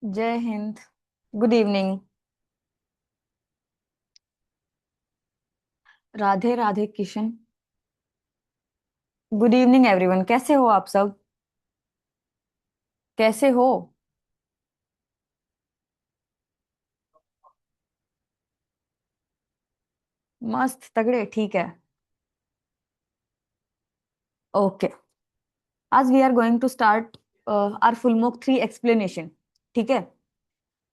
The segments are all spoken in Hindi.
जय Hind. Good evening. Radhe Radhe Kishan. Good evening everyone, कैसे हो आप सब? कैसे हो? मस्त तगड़े, ठीक है। ओके। आज we are going to start our full mock 3 explanation. ठीक है।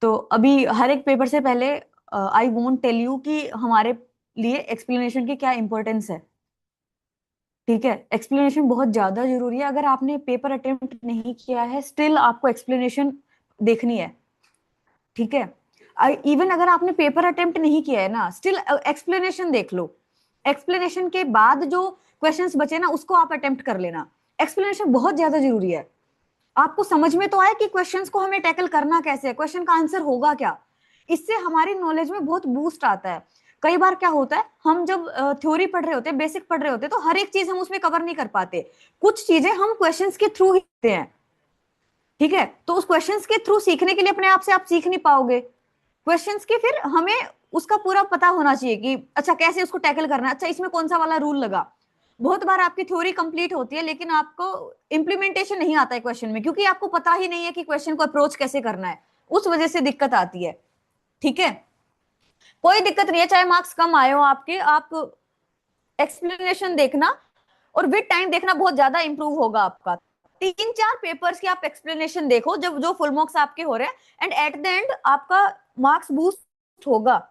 तो अभी हर एक पेपर से पहले आई वोंट टेल यू कि हमारे लिए एक्सप्लेनेशन की क्या इंपॉर्टेंस है। ठीक है, एक्सप्लेनेशन बहुत ज्यादा जरूरी है। अगर आपने पेपर अटेम्प्ट नहीं किया है, स्टिल आपको एक्सप्लेनेशन देखनी है। ठीक है। इवन अगर आपने पेपर अटेम्प्ट नहीं किया है ना, स्टिल एक्सप्लेनेशन देख लो। एक्सप्लेनेशन के बाद जो क्वेश्चंस बचे ना, उसको आप अटेम्प्ट कर लेना। एक्सप्लेनेशन बहुत ज्यादा जरूरी है। आपको समझ में तो आए कि क्वेश्चंस को हमें टैकल करना कैसे है, क्वेश्चन का आंसर होगा क्या। इससे हमारी नॉलेज में बहुत बूस्ट आता है। कई बार क्या होता है, हम जब थ्योरी पढ़ रहे होते हैं, बेसिक पढ़ रहे होते हैं, तो हर एक चीज हम उसमें कवर नहीं कर पाते। कुछ चीजें हम क्वेश्चंस के थ्रू ही सीखते हैं। ठीक है, तो उस क्वेश्चंस के थ्रू सीखने के लिए अपने आप से आप सीख नहीं पाओगे। क्वेश्चंस के फिर हमें उसका पूरा पता होना चाहिए कि अच्छा कैसे उसको टैकल करना है, अच्छा इसमें कौन सा वाला रूल लगा। बहुत बार आपकी थ्योरी कंप्लीट होती है लेकिन आपको इंप्लीमेंटेशन नहीं आता है क्वेश्चन में, क्योंकि आपको पता ही नहीं है कि क्वेश्चन को अप्रोच कैसे करना है। उस वजह से दिक्कत आती है। ठीक है। कोई दिक्कत नहीं है, चाहे मार्क्स कम आए हो आपके, आप एक्सप्लेनेशन देखना और विद टाइम देखना, बहुत ज्यादा इंप्रूव होगा आपका। 3-4 पेपर्स की आप एक्सप्लेनेशन देखो जब जो फुल मार्क्स आपके हो रहे हैं, एंड एट द एंड आपका मार्क्स बूस्ट होगा।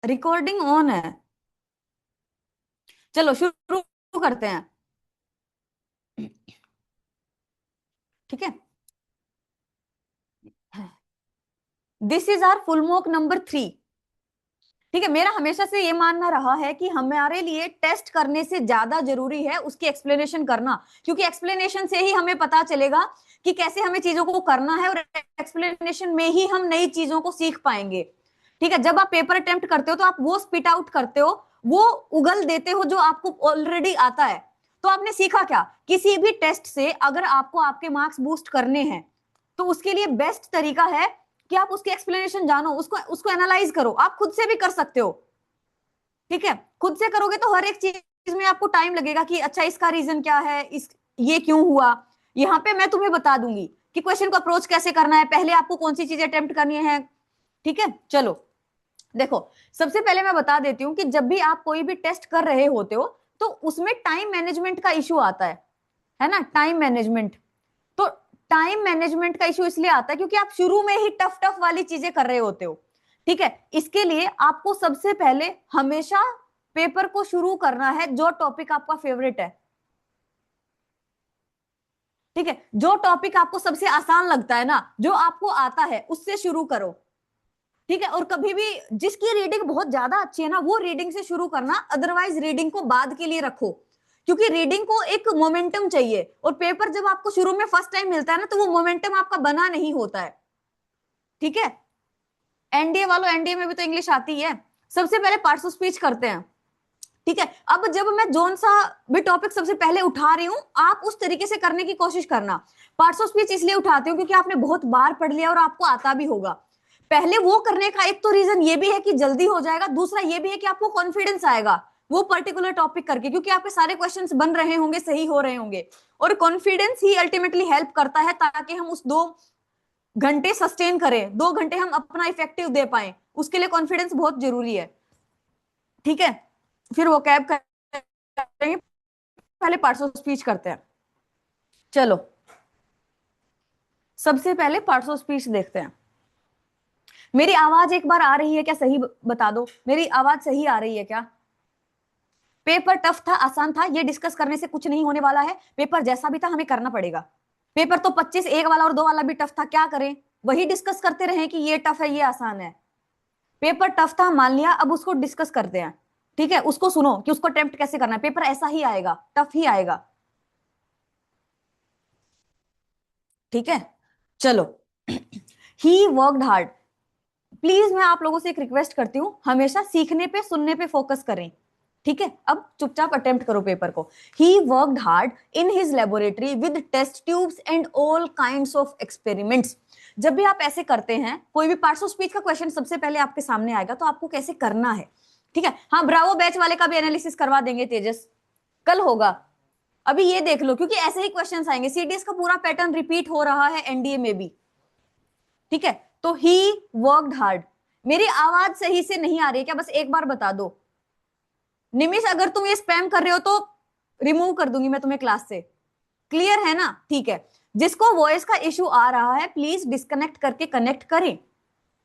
रिकॉर्डिंग ऑन है। चलो शुरू करते हैं। ठीक है। This is our full mark number 3। ठीक है, मेरा हमेशा से ये मानना रहा है कि हमारे लिए टेस्ट करने से ज्यादा जरूरी है उसकी एक्सप्लेनेशन करना, क्योंकि एक्सप्लेनेशन से ही हमें पता चलेगा कि कैसे हमें चीजों को करना है, और एक्सप्लेनेशन में ही हम नई चीजों को सीख पाएंगे। ठीक है, जब आप पेपर अटेम्प्ट करते हो तो आप वो स्पिट आउट करते हो, वो उगल देते हो जो आपको ऑलरेडी आता है। तो आपने सीखा क्या? किसी भी टेस्ट से अगर आपको आपके मार्क्स बूस्ट करने हैं, तो उसके लिए बेस्ट तरीका है कि आप उसकी एक्सप्लेनेशन जानो, उसको उसको एनालाइज करो। आप खुद से भी कर सकते हो। ठीक है, खुद से करोगे तो हर एक चीज में आपको टाइम लगेगा कि अच्छा इसका रीजन क्या है, इस ये क्यों हुआ। यहाँ पे मैं तुम्हें बता दूंगी कि क्वेश्चन को अप्रोच कैसे करना है, पहले आपको कौन सी चीजें अटेम्प्ट करनी है। ठीक है, चलो देखो। सबसे पहले मैं बता देती हूँ कि जब भी आप कोई भी टेस्ट कर रहे होते हो, तो उसमें टाइम मैनेजमेंट का इशू आता है ना, टाइम मैनेजमेंट। तो टाइम मैनेजमेंट का इशू इसलिए आता है क्योंकि आप शुरू में ही टफ टफ वाली चीजें कर रहे होते हो। ठीक है, इसके लिए आपको सबसे पहले हमेशा पेपर को शुरू करना है जो टॉपिक आपका फेवरेट है। ठीक है, जो टॉपिक आपको सबसे आसान लगता है ना, जो आपको आता है, उससे शुरू करो। ठीक है, और कभी भी जिसकी रीडिंग बहुत ज्यादा अच्छी है ना, वो रीडिंग से शुरू करना, अदरवाइज रीडिंग को बाद के लिए रखो। क्योंकि रीडिंग को एक मोमेंटम चाहिए, और पेपर जब आपको शुरू में फर्स्ट टाइम मिलता है ना, तो वो मोमेंटम आपका बना नहीं होता है। ठीक है। एनडीए वालों, एनडीए में भी तो इंग्लिश आती है। सबसे पहले पार्ट्स ऑफ स्पीच करते हैं। ठीक है, अब जब मैं जोन सा भी टॉपिक सबसे पहले उठा रही हूं, आप उस तरीके से करने की कोशिश करना। पार्ट्स ऑफ स्पीच इसलिए उठाती हूँ क्योंकि आपने बहुत बार पढ़ लिया और आपको आता भी होगा। पहले वो करने का एक तो रीजन ये भी है कि जल्दी हो जाएगा, दूसरा ये भी है कि आपको कॉन्फिडेंस आएगा वो पर्टिकुलर टॉपिक करके, क्योंकि आपके सारे क्वेश्चंस बन रहे होंगे, सही हो रहे होंगे। और कॉन्फिडेंस ही अल्टीमेटली हेल्प करता है ताकि हम उस 2 घंटे सस्टेन करें, 2 घंटे हम अपना इफेक्टिव दे पाए, उसके लिए कॉन्फिडेंस बहुत जरूरी है। ठीक है, फिर वो कैब करेंगे, पहले पार्ट्स ऑफ स्पीच करते हैं। चलो, सबसे पहले पार्ट्स ऑफ स्पीच देखते हैं। मेरी आवाज एक बार आ रही है क्या, सही बता दो, मेरी आवाज सही आ रही है क्या? पेपर टफ था आसान था, ये डिस्कस करने से कुछ नहीं होने वाला है। पेपर जैसा भी था हमें करना पड़ेगा। पेपर तो 25 एक वाला और 2 वाला भी टफ था, क्या करें? वही डिस्कस करते रहे कि ये टफ है ये आसान है। पेपर टफ था मान लिया, अब उसको डिस्कस करते हैं। ठीक है, उसको सुनो कि उसको अटेम्प्ट कैसे करना है। पेपर ऐसा ही आएगा, टफ ही आएगा। ठीक है, चलो। ही वर्कड हार्ड। प्लीज मैं आप लोगों से एक रिक्वेस्ट करती हूँ, हमेशा सीखने पे सुनने पे फोकस करें, ठीक है। अब चुपचाप अटेम्प्ट करो पेपर को। He worked hard in his laboratory with test tubes and all kinds of experiments. जब भी आप ऐसे करते हैं, कोई भी पार्ट्स ऑफ स्पीच का क्वेश्चन सबसे पहले आपके सामने आएगा, तो आपको कैसे करना है, ठीक है। हाँ, ब्रावो बैच वाले का भी एनालिसिस करवा देंगे तेजस, कल होगा। अभी ये देख लो, क्योंकि ऐसे ही क्वेश्चंस आएंगे, सीडीएस का पूरा पैटर्न रिपीट हो रहा है एनडीए में भी, ठीक है। तो ही वर्कड हार्ड। मेरी आवाज सही से नहीं आ रही है क्या, बस एक बार बता दो। निमिष, अगर तुम ये स्पैम कर रहे हो तो रिमूव कर दूंगी मैं तुम्हें क्लास से, क्लियर है ना? ठीक है, जिसको वॉइस का इश्यू आ रहा है प्लीज डिस्कनेक्ट करके कनेक्ट करें,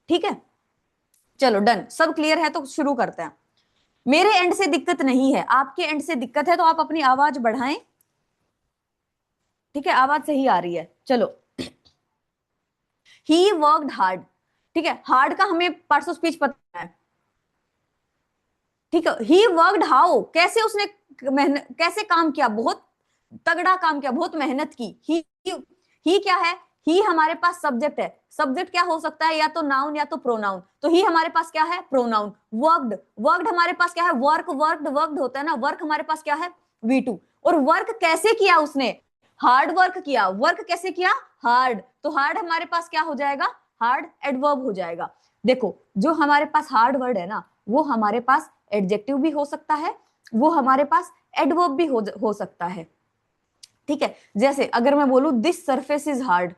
ठीक है। चलो डन, सब क्लियर है तो शुरू करते हैं। मेरे एंड से दिक्कत नहीं है, आपके एंड से दिक्कत है तो आप अपनी आवाज बढ़ाएं, ठीक है। आवाज सही आ रही है, चलो। ही वर्कड हार्ड, ठीक है। हार्ड का हमें पार्ट्स ऑफ स्पीच पता है, ठीक है। ही वर्कड हाउ, कैसे उसने मेहनत, कैसे काम किया, बहुत तगड़ा काम किया, बहुत मेहनत की। ही क्या है, ही हमारे पास सब्जेक्ट है। सब्जेक्ट क्या हो सकता है, या तो नाउन या तो प्रोनाउन। तो ही हमारे पास क्या है, प्रोनाउन। वर्कड, वर्कड हमारे पास क्या है, वर्क, वर्कड, वर्कड होता है ना, वर्क हमारे पास क्या है, V2। और वर्क कैसे किया उसने, हार्ड वर्क किया। वर्क कैसे किया, हार्ड। तो हार्ड हमारे पास क्या हो जाएगा, हार्ड एडवर्ब हो जाएगा। देखो, जो हमारे पास हार्ड वर्ड है ना, वो हमारे पास एडजेक्टिव भी हो सकता है, वो हमारे पास एडवर्ब भी हो सकता है, ठीक है। जैसे अगर मैं बोलूं दिस सरफेस इज हार्ड,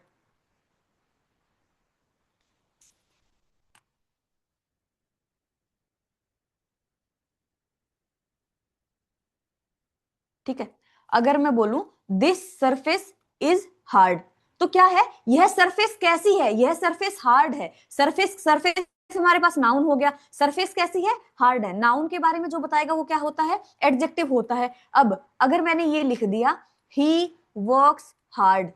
ठीक है। अगर मैं बोलूं दिस सरफेस इज हार्ड, तो क्या है, यह सरफेस कैसी है, यह सरफेस हार्ड है। सरफेस, सरफेस हमारे पास नाउन हो गया, सरफेस कैसी है, हार्ड है। नाउन के बारे में जो बताएगा वो क्या होता है, एडजेक्टिव होता है। अब अगर मैंने ये लिख दिया ही वर्क्स हार्ड,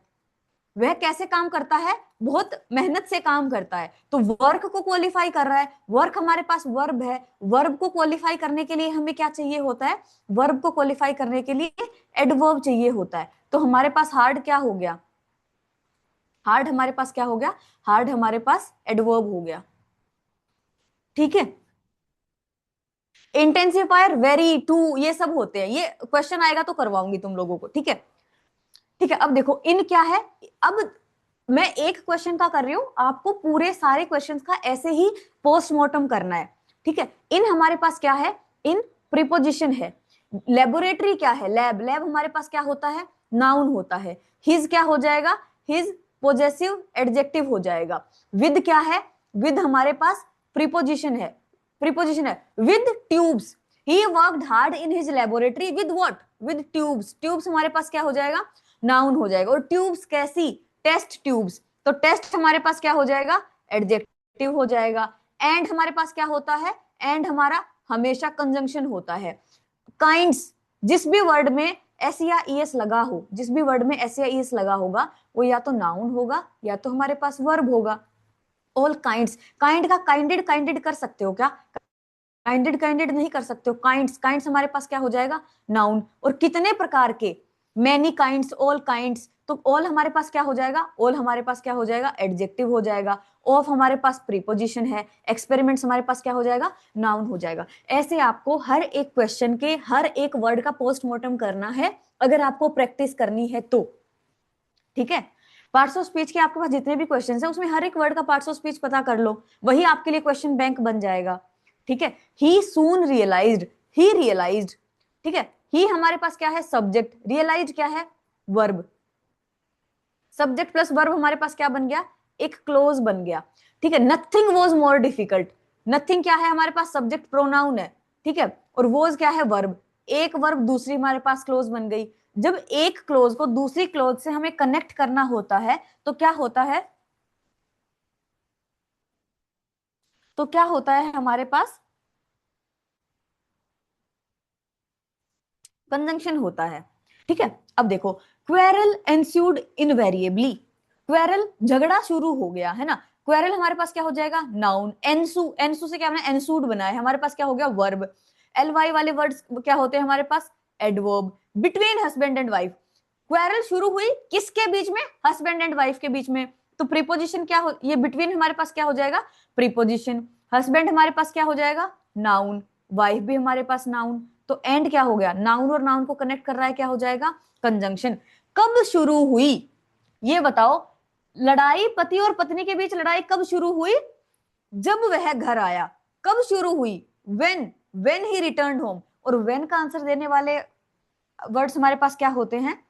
वह कैसे काम करता है, बहुत मेहनत से काम करता है। तो वर्क को क्वालिफाई कर रहा है, वर्क हमारे पास वर्ब है। वर्ब को क्वालिफाई करने के लिए हमें क्या चाहिए होता है, वर्ब को क्वालिफाई करने के लिए एडवर्ब चाहिए होता है। तो हमारे पास हार्ड क्या हो गया, हार्ड हमारे पास क्या हो गया, हार्ड हमारे पास एडवर्ब हो गया, ठीक है। इंटेंसिफायर, वेरी, टू, ये सब होते हैं। ये क्वेश्चन आएगा तो करवाऊंगी तुम लोगों को, ठीक है। ठीक है, अब देखो इन क्या है। अब मैं एक क्वेश्चन का कर रही हूं, आपको पूरे सारे क्वेश्चंस का ऐसे ही पोस्टमार्टम करना है, ठीक है। इन हमारे पास क्या है, इन प्रीपोजिशन है। लेबोरेटरी क्या है, लैब, लैब हमारे पास क्या होता है, नाउन होता है। हिज क्या हो जाएगा, हिज पोजेसिव एडजेक्टिव हो जाएगा। विद क्या है, विद हमारे पास प्रीपोजिशन है, प्रीपोजिशन है। With tubes, he worked hard in his laboratory with what, with tubes. Tubes हमारे पास क्या हो जाएगा, नाउन हो जाएगा। और ट्यूब्स कैसी, टेस्ट ट्यूब्स। तो टेस्ट हमारे पास क्या हो जाएगा, एडजेक्टिव हो जाएगा। एंड हमारे पास क्या होता है, एंड हमारा हमेशा कंजंक्शन होता है। काइंड्स, जिस भी वर्ड में एस या ईएस लगा हो, जिस भी वर्ड में एस या ईएस लगा होगा, वो या तो नाउन होगा या तो हमारे पास वर्ब होगा। ऑल काइंड्स, काइंड का काइंडेड, काइंडेड कर सकते हो क्या, काइंडेड, काइंडेड नहीं कर सकते हो। काइंड्स, काइंड्स हमारे पास क्या हो जाएगा, नाउन। और कितने प्रकार के, मैनी काइंड्स, ऑल काइंड्स। तो ऑल हमारे पास क्या हो जाएगा, ऑल हमारे पास क्या हो जाएगा, एडजेक्टिव हो जाएगा। ऑफ हमारे पास प्रीपोजिशन है। एक्सपेरिमेंट्स हमारे पास क्या हो जाएगा, नाउन हो जाएगा। ऐसे आपको हर एक क्वेश्चन के हर एक वर्ड का पोस्टमार्टम करना है, अगर आपको प्रैक्टिस करनी है तो, ठीक है। पार्ट्स ऑफ स्पीच के आपके पास जितने भी क्वेश्चन है, उसमें हर एक वर्ड का पार्ट्स ऑफ स्पीच पता कर लो, वही आपके लिए क्वेश्चन बैंक बन जाएगा, ठीक है। ही सून रियलाइज्ड, ही रियलाइज्ड, ठीक है। ही हमारे पास क्या है, सब्जेक्ट। रियलाइज्ड क्या है, वर्ब। सब्जेक्ट प्लस वर्ब हमारे पास क्या बन गया, एक क्लोज बन गया, ठीक है। Nothing was more difficult, nothing क्या है हमारे पास, सब्जेक्ट प्रोनाउन है, ठीक है। और वॉज क्या है, वर्ब। एक वर्ब दूसरी हमारे पास क्लोज बन गई। जब एक क्लोज को दूसरी क्लोज से हमें कनेक्ट करना होता है तो क्या होता है, तो क्या होता है हमारे पास, कंजंक्शन होता है, ठीक है। अब देखो, क्वेरल एंस्यूड इनवेरिएबली, क्वेरल झगड़ा शुरू हो गया है ना। क्वेरल हमारे पास क्या हो जाएगा, नाउन। एंसू, एंसू से क्या बना, एंसूड बना है, हमारे पास क्या हो गया, वर्ब। एल वाई वाले वर्ड्स क्या होते हैं हमारे पास, adverb. Between husband and wife, quarrel शुरू हुई किसके बीच में, हस्बैंड एंड वाइफ के बीच में। तो प्रीपोजिशन क्या हो, ये बिटवीन हमारे पास क्या हो जाएगा, प्रीपोजिशन। हस्बैंड हमारे पास क्या हो जाएगा, नाउन। वाइफ भी हमारे पास नाउन। तो एंड क्या हो गया, नाउन और नाउन को कनेक्ट कर रहा है, क्या हो जाएगा, कंजंक्शन। कब शुरू हुई, ये बताओ, लड़ाई पति और पत्नी के बीच लड़ाई कब शुरू हुई, जब वह घर आया। कब शुरू हुई, व्हेन ही रिटर्न्ड होम। और व्हेन का आंसर देने वाले वर्ड्स हमारे पास क्या होते हैं,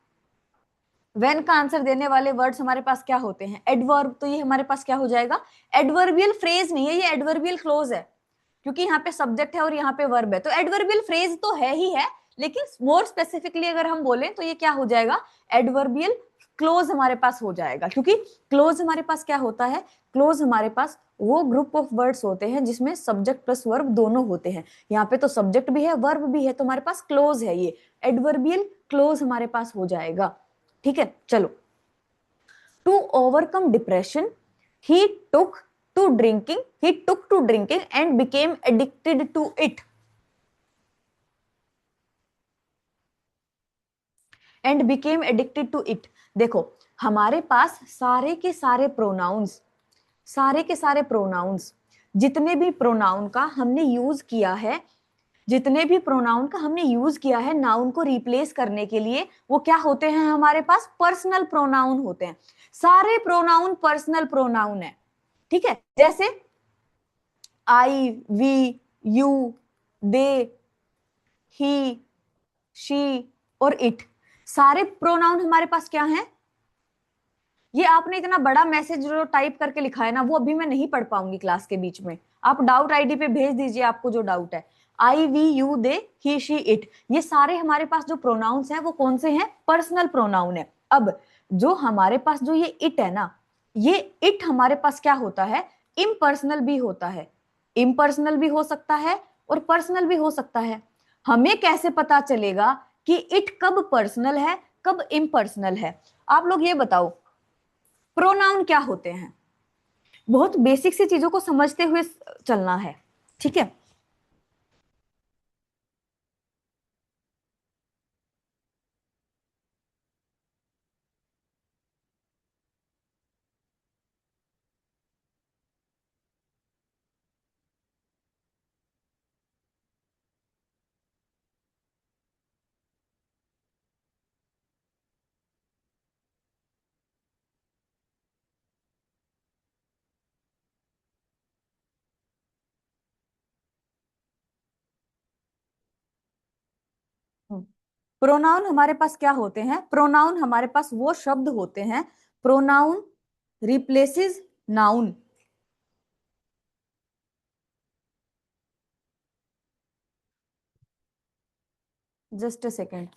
व्हेन का आंसर देने वाले वर्ड्स हमारे पास क्या होते हैं, एडवर्ब। तो ये हमारे पास क्या हो जाएगा, एडवर्बियल फ्रेज नहीं है, ये एडवर्बियल क्लोज है, क्योंकि यहाँ पे सब्जेक्ट है और यहाँ पे वर्ब है। तो एडवर्बियल फ्रेज तो है ही है, लेकिन मोर स्पेसिफिकली अगर हम बोलें तो ये क्या हो जाएगा, एडवर्बियल क्लोज हमारे पास हो जाएगा। क्योंकि क्लोज हमारे पास क्या होता है, क्लोज हमारे पास वो ग्रुप ऑफ वर्ड्स होते हैं जिसमें सब्जेक्ट प्लस वर्ब दोनों होते हैं। यहाँ पे तो सब्जेक्ट भी है वर्ब भी है, तो हमारे पास क्लोज है, ये एडवर्बियल क्लोज हमारे पास हो जाएगा। ठीक है, चलो। To overcome depression he took to drinking and became addicted to it. And became addicted to it. देखो, हमारे पास सारे के सारे प्रोनाउंस, जितने भी प्रोनाउन का हमने यूज किया है, नाउन को रिप्लेस करने के लिए, वो क्या होते हैं, हमारे पास पर्सनल प्रोनाउन होते हैं। सारे प्रोनाउन पर्सनल प्रोनाउन है। ठीक है, जैसे I, we, you, they, he, she और इट, सारे प्रोनाउन हमारे पास क्या हैं। ये आपने इतना बड़ा मैसेज जो टाइप करके लिखा है ना, वो अभी मैं नहीं पढ़ पाऊंगी क्लास के बीच में। आप डाउट आईडी पे भेज दीजिए आपको जो डाउट है। I, we, you, they, he, she, it, ये सारे हमारे पास जो प्रोनाउंस हैं वो कौन से हैं, पर्सनल प्रोनाउन है। अब जो हमारे पास जो ये इट है ना, ये इट हमारे पास क्या होता है, इम्पर्सनल भी होता है। इम्पर्सनल भी हो सकता है और पर्सनल भी हो सकता है। हमें कैसे पता चलेगा कि इट कब पर्सनल है कब इम्पर्सनल है, आप लोग ये बताओ। प्रोनाउन क्या होते हैं, बहुत बेसिक सी चीजों को समझते हुए चलना है। ठीक है, प्रोनाउन हमारे पास क्या होते हैं, प्रोनाउन हमारे पास वो शब्द होते हैं, pronoun replaces noun. Just a second.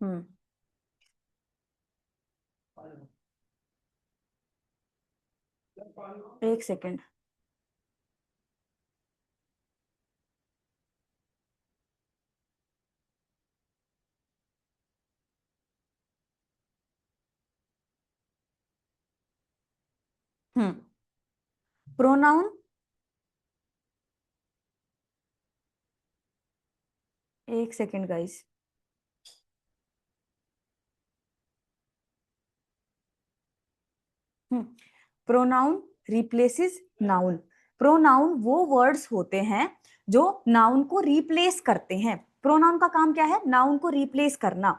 Hmm, एक सेकेंड। प्रोनाउन, एक second guys. Pronoun replaces noun. Pronoun वो वर्ड्स होते हैं जो नाउन को रिप्लेस करते हैं। प्रोनाउन का काम क्या है, नाउन को रिप्लेस करना।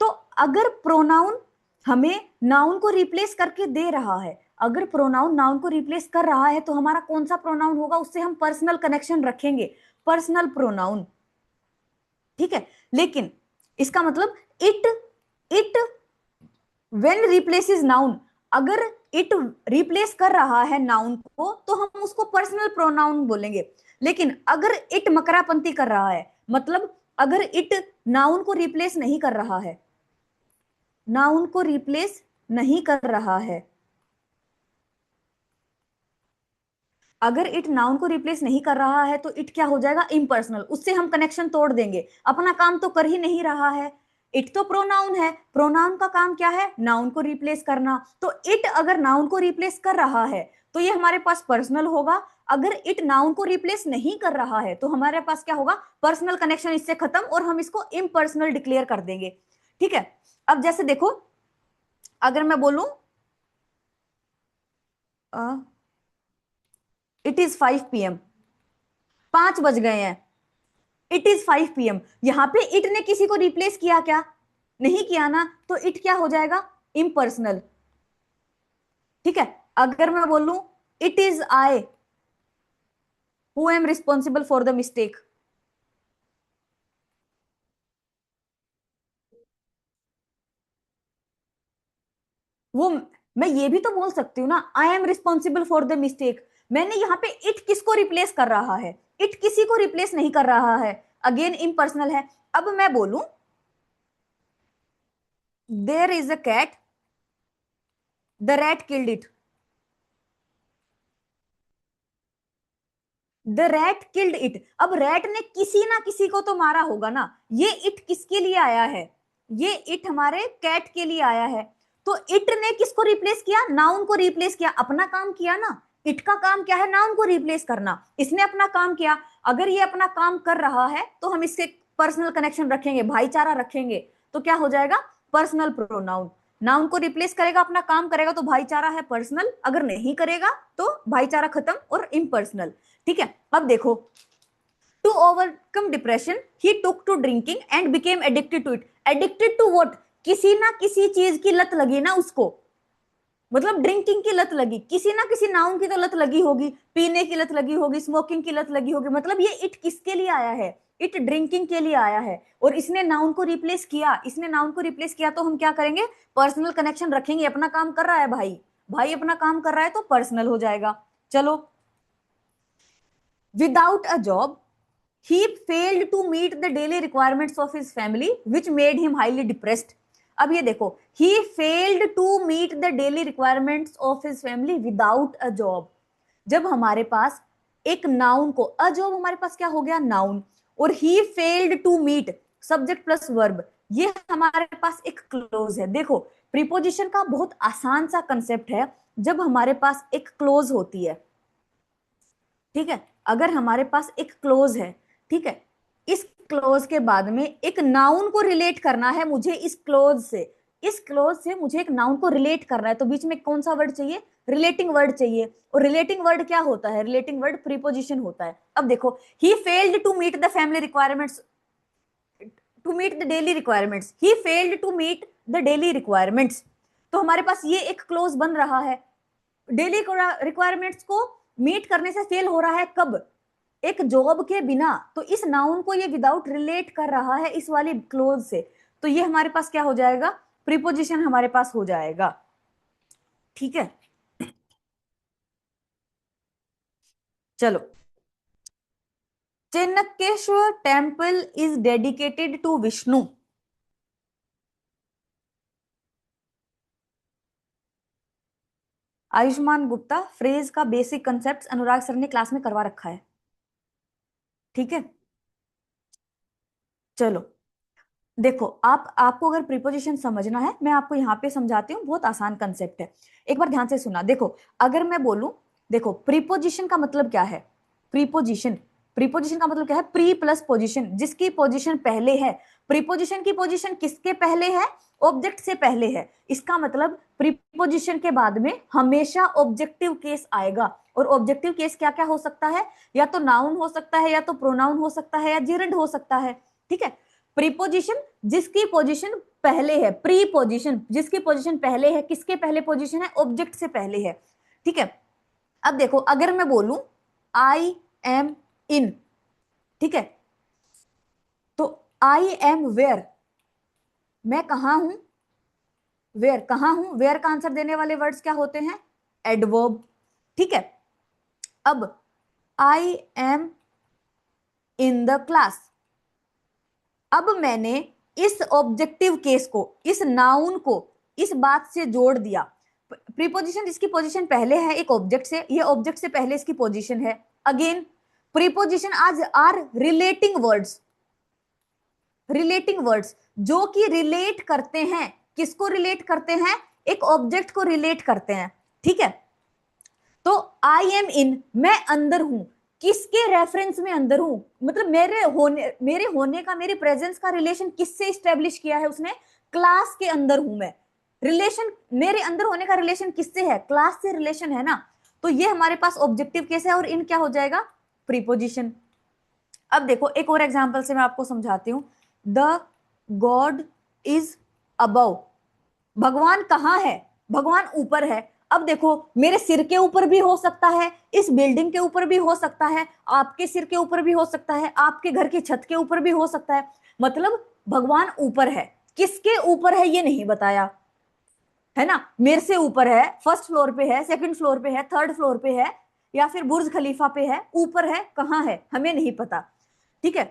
तो अगर प्रोनाउन हमें नाउन को रिप्लेस करके दे रहा है, अगर प्रोनाउन नाउन को रिप्लेस कर रहा है, तो हमारा कौन सा प्रोनाउन होगा, उससे हम पर्सनल कनेक्शन रखेंगे, पर्सनल प्रोनाउन। ठीक है, लेकिन इसका मतलब इट व्हेन रिप्लेसेस नाउन, अगर इट रिप्लेस कर रहा है नाउन को तो हम उसको पर्सनल प्रोनाउन बोलेंगे। लेकिन अगर इट मकरापंती कर रहा है, मतलब अगर इट नाउन को रिप्लेस नहीं कर रहा है, नाउन को रिप्लेस नहीं कर रहा है, अगर इट नाउन को रिप्लेस नहीं कर रहा है तो इट क्या हो जाएगा, इम्पर्सनल। उससे हम कनेक्शन तोड़ देंगे, अपना काम तो कर ही नहीं रहा है। इट तो प्रोनाउन है, प्रोनाउन का काम क्या है, नाउन को रिप्लेस करना। तो इट अगर नाउन को रिप्लेस कर रहा है तो ये हमारे पास पर्सनल होगा। अगर इट नाउन को रिप्लेस नहीं कर रहा है तो हमारे पास क्या होगा, पर्सनल कनेक्शन इससे खत्म और हम इसको इम्पर्सनल डिक्लेयर कर देंगे। ठीक है, अब जैसे देखो, अगर मैं बोलूं इट इज 5 PM, 5 बज गए हैं, इट इज 5 PM, यहां पे इट ने किसी को रिप्लेस किया क्या, नहीं किया ना, तो इट क्या हो जाएगा, इम्पर्सनल। ठीक है, अगर मैं बोलूं it is I who am responsible for the mistake, वो मैं ये भी तो बोल सकती हूँ ना, I am responsible for the mistake. मैंने यहाँ पे इट किसको रिप्लेस कर रहा है, इट किसी को रिप्लेस नहीं कर रहा है, अगेन इम्पर्सनल है। अब मैं बोलूं there is a cat, the rat killed it, the rat killed it. अब रैट ने किसी ना किसी को तो मारा होगा ना, ये इट किसके लिए आया है, ये इट हमारे कैट के लिए आया है। तो इट ने किसको रिप्लेस किया, नाउन को रिप्लेस किया, अपना काम किया ना। इट का काम क्या है, नाउन को रिप्लेस करना, इसने अपना काम किया। अगर ये अपना काम कर रहा है तो हम इससे पर्सनल कनेक्शन रखेंगे, भाईचारा रखेंगे, तो क्या हो जाएगा, पर्सनल प्रोनाउन। नाउन को रिप्लेस करेगा, अपना काम करेगा, तो भाईचारा है पर्सनल, अगर नहीं करेगा तो भाईचारा खत्म और इम्पर्सनल। ठीक है, अब देखो, to overcome depression he took to drinking and became addicted to it. Addicted to what, किसी ना किसी चीज की लत लगी ना उसको, मतलब ड्रिंकिंग की लत लगी, किसी ना किसी नाउन की तो लत लगी होगी, पीने की लत लगी होगी, स्मोकिंग की लत लगी होगी, मतलब ये इट किसके लिए आया है, इट ड्रिंकिंग के लिए आया है, और इसने नाउन को रिप्लेस किया, इसने नाउन को रिप्लेस किया, तो हम क्या करेंगे, पर्सनल कनेक्शन रखेंगे, अपना काम कर रहा है भाई, भाई अपना काम कर रहा है तो पर्सनल हो जाएगा। चलो, without a job he failed to meet the daily requirements of his family which made him highly depressed। अब ये देखो, he failed to meet the daily requirements of his family without a job। जब हमारे पास एक नाउन को, अ जॉब हमारे पास क्या हो गया, नाउन, और he failed to meet subject plus verb, ये हमारे पास एक क्लोज है। देखो, प्रीपोजिशन का बहुत आसान सा कंसेप्ट है, जब हमारे पास एक क्लोज होती है, ठीक है, अगर हमारे पास एक क्लोज है, ठीक है, इस क्लोज के बाद में एक नाउन को रिलेट करना है मुझे, इस क्लोज से, इस क्लोज से मुझे एक नाउन को रिलेट करना है, तो बीच में कौन सा वर्ड चाहिए, रिलेटिंग वर्ड चाहिए। और रिलेटिंग वर्ड क्या होता है, रिलेटिंग वर्ड प्रीपोजिशन होता है। अब देखो, he failed to meet the family requirements, to meet the daily requirements, he failed to meet the daily requirements, तो हमारे पास ये एक क्लोज बन रहा है। डेली रिक्वायरमेंट्स को मीट करने से फेल हो रहा है कब, एक जॉब के बिना, तो इस नाउन को ये विदाउट रिलेट कर रहा है इस वाली क्लोज से, तो ये हमारे पास क्या हो जाएगा, प्रीपोजिशन हमारे पास हो जाएगा। ठीक है, चलो, Chennakeshwar temple is dedicated to Vishnu. Ayushmann Gupta, phrase का बेसिक कंसेप्ट अनुराग सर ने क्लास में करवा रखा है। ठीक है, चलो, देखो, आपको अगर प्रीपोजिशन समझना है, मैं आपको यहाँ पे समझाती हूँ, बहुत आसान कंसेप्ट है, एक बार ध्यान से सुना। देखो, अगर मैं बोलूं, देखो प्रीपोजिशन का मतलब क्या है, प्रीपोजिशन, प्रीपोजिशन का मतलब क्या है, प्री प्लस पोजिशन, जिसकी पोजिशन पहले है। प्रीपोजिशन की पोजिशन किसके पहले है, ऑब्जेक्ट से पहले है, इसका मतलब प्रीपोजिशन के बाद में हमेशा ऑब्जेक्टिव केस आएगा। और ऑब्जेक्टिव केस क्या क्या हो सकता है, या तो नाउन हो सकता है, या तो प्रोनाउन हो सकता है, या जिरंड हो सकता है। ठीक है, प्रीपोजिशन जिसकी पोजीशन पहले है, प्री पोजीशन जिसकी पोजीशन पहले है, किसके पहले पोजीशन है, ऑब्जेक्ट से पहले है। ठीक है, अब देखो, अगर मैं बोलूं आई एम इन, ठीक है, तो आई एम वेयर, मैं कहां हूं, वेयर कहां हूं, वेयर का आंसर देने वाले वर्ड्स क्या होते हैं, एडवर्ब। ठीक है, अब आई एम इन द क्लास, अब मैंने इस ऑब्जेक्टिव केस को, इस नाउन को इस बात से जोड़ दिया। प्रीपोजिशन जिसकी पोजीशन पहले है एक ऑब्जेक्ट से, ये ऑब्जेक्ट से पहले इसकी पोजीशन है। अगेन, प्रीपोजिशन आज are relating words, relating words जो कि रिलेट करते हैं, किसको रिलेट करते हैं, एक ऑब्जेक्ट को रिलेट करते हैं, ठीक है। तो आई एम इन, मैं अंदर हूं, किसके रेफरेंस में अंदर हूं, मतलब मेरे होने का, मेरी प्रेजेंस का रिलेशन किससे स्टेब्लिश किया है उसने, क्लास के अंदर हूं मैं। रिलेशन, मेरे अंदर होने का रिलेशन किससे है, क्लास से रिलेशन है ना। तो ये हमारे पास ऑब्जेक्टिव केस है और इन क्या हो जाएगा, प्रीपोजिशन। अब देखो एक और एग्जांपल से मैं आपको समझाती हूं। द गॉड इज अबव, भगवान कहाँ है, भगवान ऊपर है। अब देखो मेरे सिर के ऊपर भी हो सकता है, इस बिल्डिंग के ऊपर भी हो सकता है, आपके सिर के ऊपर भी हो सकता है, आपके घर की छत के ऊपर भी हो सकता है, मतलब भगवान ऊपर है। किसके ऊपर है ये नहीं बताया, है ना, मेरे से ऊपर है, फर्स्ट फ्लोर पे है, सेकंड फ्लोर पे है, थर्ड फ्लोर पे है, या फिर बुर्ज खलीफा पे है, ऊपर है, कहाँ है हमें नहीं पता, ठीक है।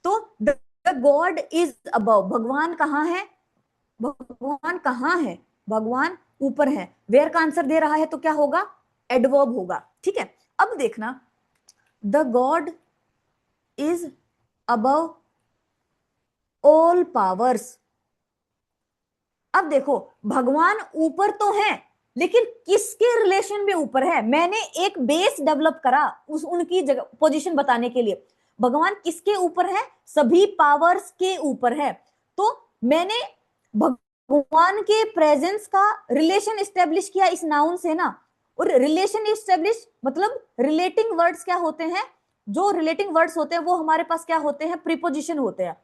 तो द गॉड इज अबव, भगवान कहाँ है, भगवान कहाँ है, भगवान ऊपर है। वेयर का आंसर दे रहा है तो क्या होगा, एडवर्ब होगा, ठीक है। अब देखना, the God is above all powers. अब देखो भगवान ऊपर तो है, लेकिन किसके रिलेशन में ऊपर है, मैंने एक बेस डेवलप करा उस उनकी जगह पोजीशन बताने के लिए। भगवान किसके ऊपर है, सभी पावर्स के ऊपर है। तो मैंने भगवान के प्रेजेंस का रिलेशन स्टेब्लिश किया इस नाउन से ना। और रिलेशन स्टेब्लिश मतलब रिलेटिंग वर्ड्स क्या होते हैं, जो रिलेटिंग वर्ड्स होते हैं वो हमारे पास क्या होते हैं, प्रीपोजिशन होते हैं,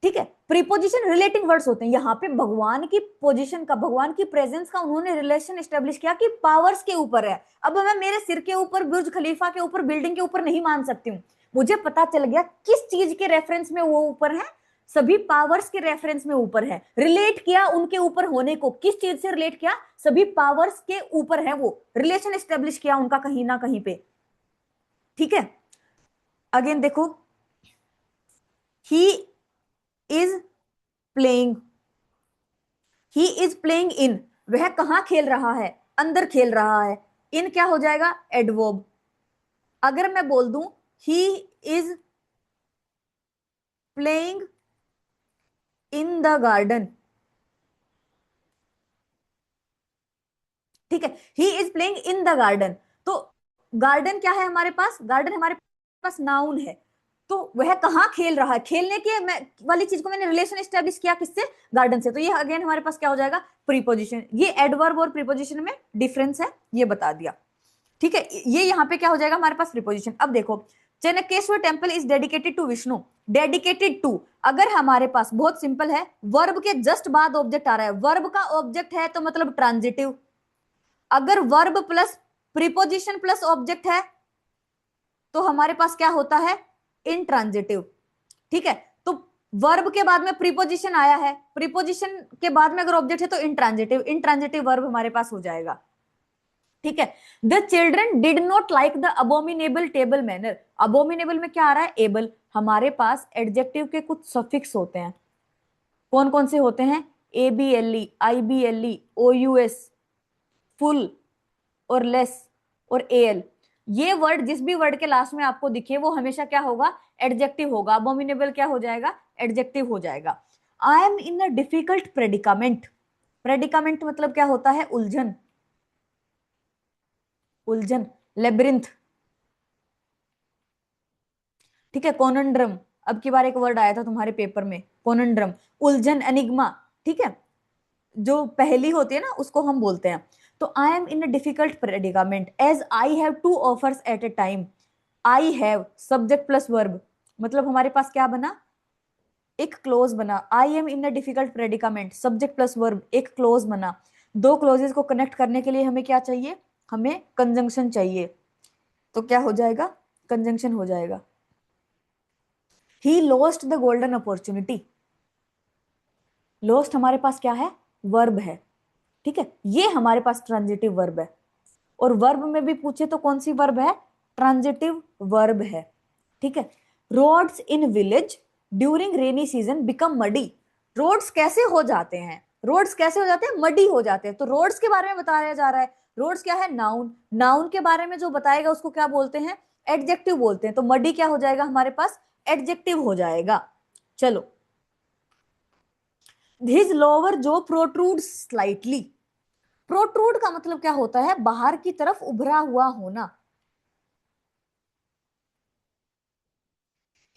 ठीक है। प्रीपोजिशन रिलेटिंग वर्ड्स होते हैं। यहाँ पे भगवान की पोजीशन का, भगवान की प्रेजेंस का उन्होंने रिलेशन एस्टेब्लिश किया कि पावर्स के ऊपर है। अब मैं मेरे सिर के ऊपर, बुर्ज खलीफा के ऊपर, बिल्डिंग के ऊपर नहीं मान सकती हूँ। मुझे पता चल गया किस चीज के रेफरेंस में वो ऊपर है, सभी पावर्स के रेफरेंस में ऊपर है। रिलेट किया उनके ऊपर होने को, किस चीज से रिलेट किया, सभी पावर्स के ऊपर है, वो रिलेशन एस्टेब्लिश किया उनका कहीं ना कहीं पे, ठीक है। अगेन देखो, he is playing, he is playing in, वह कहां खेल रहा है, अंदर खेल रहा है। इन क्या हो जाएगा, एडवर्ब। अगर मैं बोल दूं he is playing in the garden, ठीक है, he is playing in the garden. तो गार्डन क्या है हमारे पास, गार्डन हमारे पास नाउन है। तो वह कहाँ खेल रहा है, खेलने के मैं वाली चीज को मैंने रिलेशन एस्टेब्लिश किया किससे, गार्डन से। तो ये अगेन हमारे पास क्या हो जाएगा, प्रीपोजिशन। ये एडवर्ब और प्रीपोजिशन में डिफरेंस है, ये बता दिया, ठीक है। ये यहाँ पे क्या हो जाएगा हमारे पास, प्रीपोजिशन। अब देखो, Chennakeshwar temple is dedicated to Vishnu, dedicated to, अगर हमारे पास बहुत सिंपल है, वर्ब के जस्ट बाद ऑब्जेक्ट आ रहा है, वर्ब का ऑब्जेक्ट है तो मतलब ट्रांजिटिव। अगर verb plus preposition plus object है तो हमारे पास क्या होता है, इंट्रांजिटिव, ठीक है। तो वर्ब के बाद में प्रीपोजिशन आया है, प्रीपोजिशन के बाद में अगर ऑब्जेक्ट है तो इंट्रांजिटिव, इंट्रांजिटिव वर्ब हमारे पास हो जाएगा, ठीक है। The children did not like the abominable table manner, abominable में क्या आ रहा है, एबल। हमारे पास एडजेक्टिव के कुछ सफिक्स होते हैं, कौन कौन से होते हैं, A B L E, I B L E, O U S, full और लेस और ए एल। ये वर्ड जिस भी वर्ड के लास्ट में आपको दिखे वो हमेशा क्या होगा, एडजेक्टिव होगा। अबोमिनेबल क्या हो जाएगा, एडजेक्टिव हो जाएगा। आई am in a difficult predicament, predicament मतलब क्या होता है, उलझन, उलझन, लेब्रिंथ, ठीक है। कोनंड्रम, अब की बार एक वर्ड आया था तुम्हारे पेपर में, कोनंड्रम, उलझन, एनिग्मा, ठीक है। जो पहली होती है ना उसको हम बोलते हैं। तो I am in a difficult predicament as I have two offers at a time. I have subject plus verb, मतलब हमारे पास क्या बना, एक क्लोज बना। I am in a difficult predicament, subject plus verb, एक क्लोज बना। दो क्लोजेस को कनेक्ट करने के लिए हमें क्या चाहिए, हमें कंजंक्शन चाहिए। तो क्या हो जाएगा, कंजंक्शन हो जाएगा। He lost the golden opportunity, lost हमारे पास क्या है, वर्ब है, ठीक है। ये हमारे पास ट्रांजिटिव वर्ब है, और वर्ब में भी पूछे तो कौन सी वर्ब है, ट्रांजिटिव वर्ब है, ठीक है। Roads in village during rainy season become muddy, roads कैसे हो जाते हैं, रोड्स कैसे हो जाते हैं, मडी हो जाते हैं। तो रोड्स के बारे में बताया जा रहा है, रोड्स क्या है, नाउन, नाउन के बारे में जो बताएगा उसको क्या बोलते हैं, एडजेक्टिव बोलते हैं। तो मडी क्या हो जाएगा हमारे पास, एडजेक्टिव हो जाएगा। चलो हिज लोअर जो प्रोट्रूड स्लाइटली। प्रोट्रूड का मतलब क्या होता है, बाहर की तरफ उभरा हुआ होना।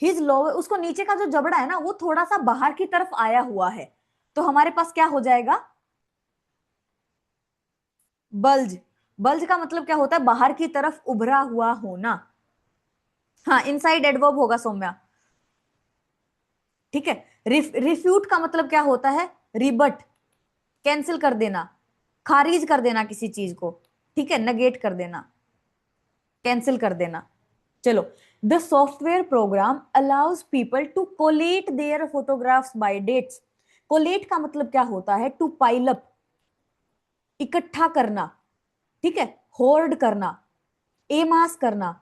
हिज लोअर, उसको नीचे का जो जबड़ा है ना वो थोड़ा सा बाहर की तरफ आया हुआ है, तो हमारे पास क्या हो जाएगा, बल्ज। बल्ज का मतलब क्या होता है, बाहर की तरफ उभरा हुआ होना। हाँ, इनसाइड एडवर्ब होगा सौम्या। ठीक है। रिफ्यूट का मतलब क्या होता है, रिबट, कैंसिल कर देना, खारिज कर देना किसी चीज को। ठीक है, नगेट कर देना, कैंसिल कर देना। चलो, the software program allows people to collate their photographs by dates. Collate का मतलब क्या होता है, टू पाइल अप, इकट्ठा करना। ठीक है, होर्ड करना, एमास करना,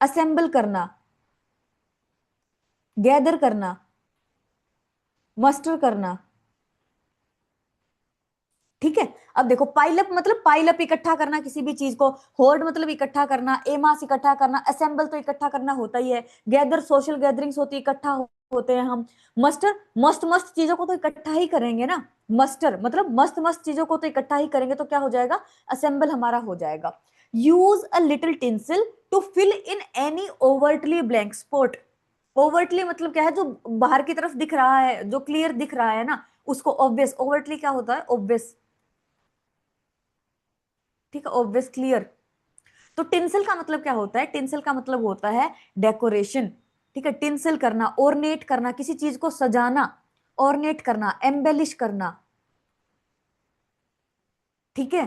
असेंबल करना, गैदर करना, मस्टर करना। ठीक है। अब देखो, पाइलअप मतलब पाइलअप इकट्ठा करना किसी भी चीज को, होर्ड मतलब इकट्ठा करना, एमास इकट्ठा करना, असेंबल तो इकट्ठा करना होता ही है, गैदर सोशल गैदरिंग्स होती है, इकट्ठा होते हैं हम। मस्टर, मस्त मस्त चीजों को तो इकट्ठा ही करेंगे ना, मस्टर मतलब मस्त मस्त चीजों को तो इकट्ठा ही करेंगे, तो क्या हो जाएगा, असेंबल हमारा हो जाएगा। Use a little tinsel to fill in any overtly blank spot. Overtly मतलब क्या है, जो बाहर की तरफ दिख रहा है, जो क्लियर दिख रहा है ना, उसको ऑब्वियस। ओवर्टली क्या होता है, ऑब्वियस। ठीक है, ऑब्वियस, क्लियर। तो टिंसल का मतलब क्या होता है, टिंसल का मतलब होता है डेकोरेशन। ठीक है, टिंसल करना, ऑर्नेट करना, किसी चीज को सजाना, ऑर्नेट करना, एम्बेलिश करना। ठीक है,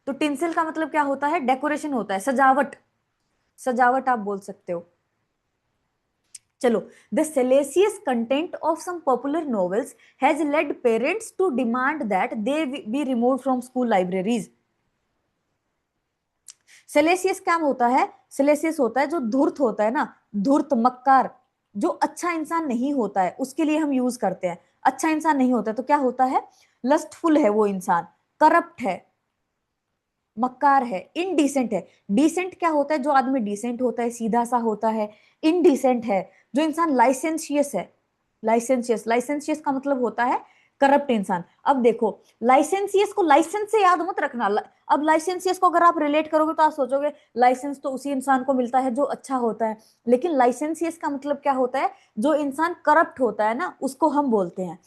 तो टिंसल का मतलब क्या होता है, डेकोरेशन होता है, सजावट, सजावट आप बोल सकते हो। चलो, the salacious content of some popular novels has led parents to demand that they be remove from school libraries. Salacious क्या होता है, सेलेसियस होता है जो धूर्त होता है ना, धूर्त, मक्कार, जो अच्छा इंसान नहीं होता है उसके लिए हम यूज करते हैं। अच्छा इंसान नहीं होता है तो क्या होता है, लस्टफुल है वो इंसान, करप्ट है, मक्कार है, इनडिसेंट है। डिसेंट क्या होता है, जो आदमी डिसेंट होता है, सीधा सा होता है। इनडिसेंट है जो इंसान लाइसेंशियस है, लाइसेंशियस, लाइसेंशियस का मतलब होता है करप्ट इंसान। अब देखो, लाइसेंसियस को लाइसेंस से याद मत रखना। अब लाइसेंसियस को अगर आप रिलेट करोगे तो आप सोचोगे लाइसेंस तो उसी इंसान को मिलता है जो अच्छा होता है, लेकिन लाइसेंसियस का मतलब क्या होता है, जो इंसान करप्ट होता है ना उसको हम बोलते हैं।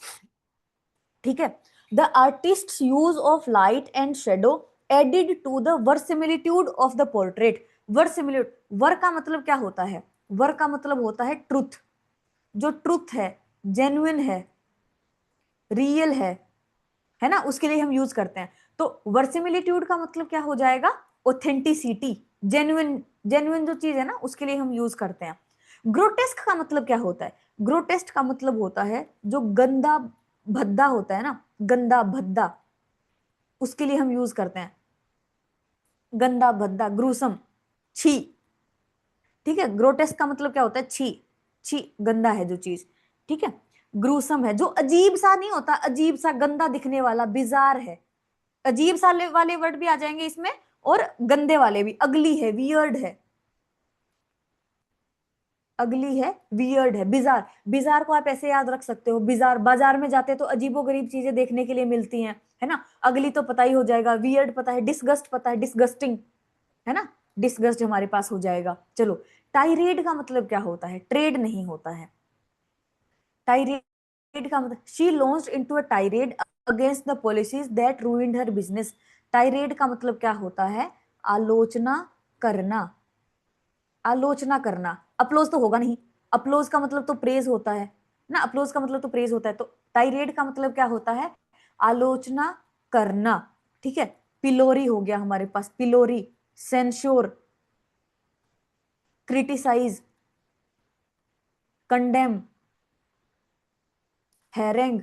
ठीक है। The artist use of light and shadow added to the verisimilitude of the portrait. Verisimilitude, ver का मतलब क्या होता है, वर का मतलब होता है ट्रुथ, जो ट्रुथ है, जेन्युइन है, रियल है ना, उसके लिए हम यूज करते हैं। तो वर्सिमिलिट्यूड का मतलब क्या हो जाएगा, ऑथेंटिसिटी, जेन्युइन, जेन्युइन जो चीज है ना उसके लिए हम यूज करते हैं। ग्रोटेस्क का मतलब क्या होता है, ग्रोटेस्क का मतलब होता है जो गंदा भद्दा होता है ना, गंदा भद्दा, उसके लिए हम यूज करते हैं। गंदा भद्दा, ग्रूसम, छी। ठीक है, ग्रोटेस्क का मतलब क्या होता है, छी, छी, गंदा है जो चीज। ठीक है, ग्रूसम है जो अजीब सा नहीं होता, अजीब सा गंदा दिखने वाला, बिजार है। अजीब सा वाले वर्ड भी आ जाएंगे इसमें, और गंदे वाले भी, अगली है, वियर्ड है, अगली है, वियर्ड है, बिजार। बिजार को आप ऐसे याद रख सकते हो, बिजार, बाजार में जाते तो अजीबो गरीब चीजें देखने के लिए मिलती हैं, है ना। अगली तो पता ही हो जाएगा, वियर्ड पता है, डिसगस्ट पता है, डिसगस्टिंग, है ना, डिसगस्ट हमारे पास हो जाएगा। चलो, टाइरेड का मतलब क्या होता है, ट्रेड नहीं होता है। टाइरेड का मतलब, she launched into a tired against the policies that ruined her business. Tired का मतलब क्या होता है, आलोचना करना, आलोचना करना। अप्लोज तो होगा नहीं, अप्लोज का मतलब तो प्रेज होता है ना, अप्लोज का मतलब तो प्रेज होता है, तो टाइरेड का मतलब क्या होता है, आलोचना करना। ठीक है, पिलोरी हो गया हमारे पास, पिलोरी, सेंश्योर, क्रिटिसाइज, कंडेम, हैरेंग।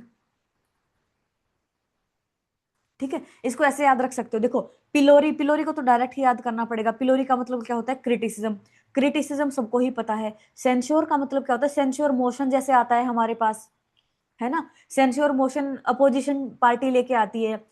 ठीक है, इसको ऐसे याद रख सकते हो, देखो, पिलोरी, पिलोरी को तो डायरेक्ट ही याद करना पड़ेगा। पिलोरी का मतलब क्या होता है, क्रिटिसिज्म, क्रिटिसिज्म सबको ही पता है। सेंश्योर का मतलब क्या होता है, सेंश्योर मोशन जैसे आता है हमारे पास, है ना। सेंश्योर मोशन अपोजिशन पार्टी लेके आती है,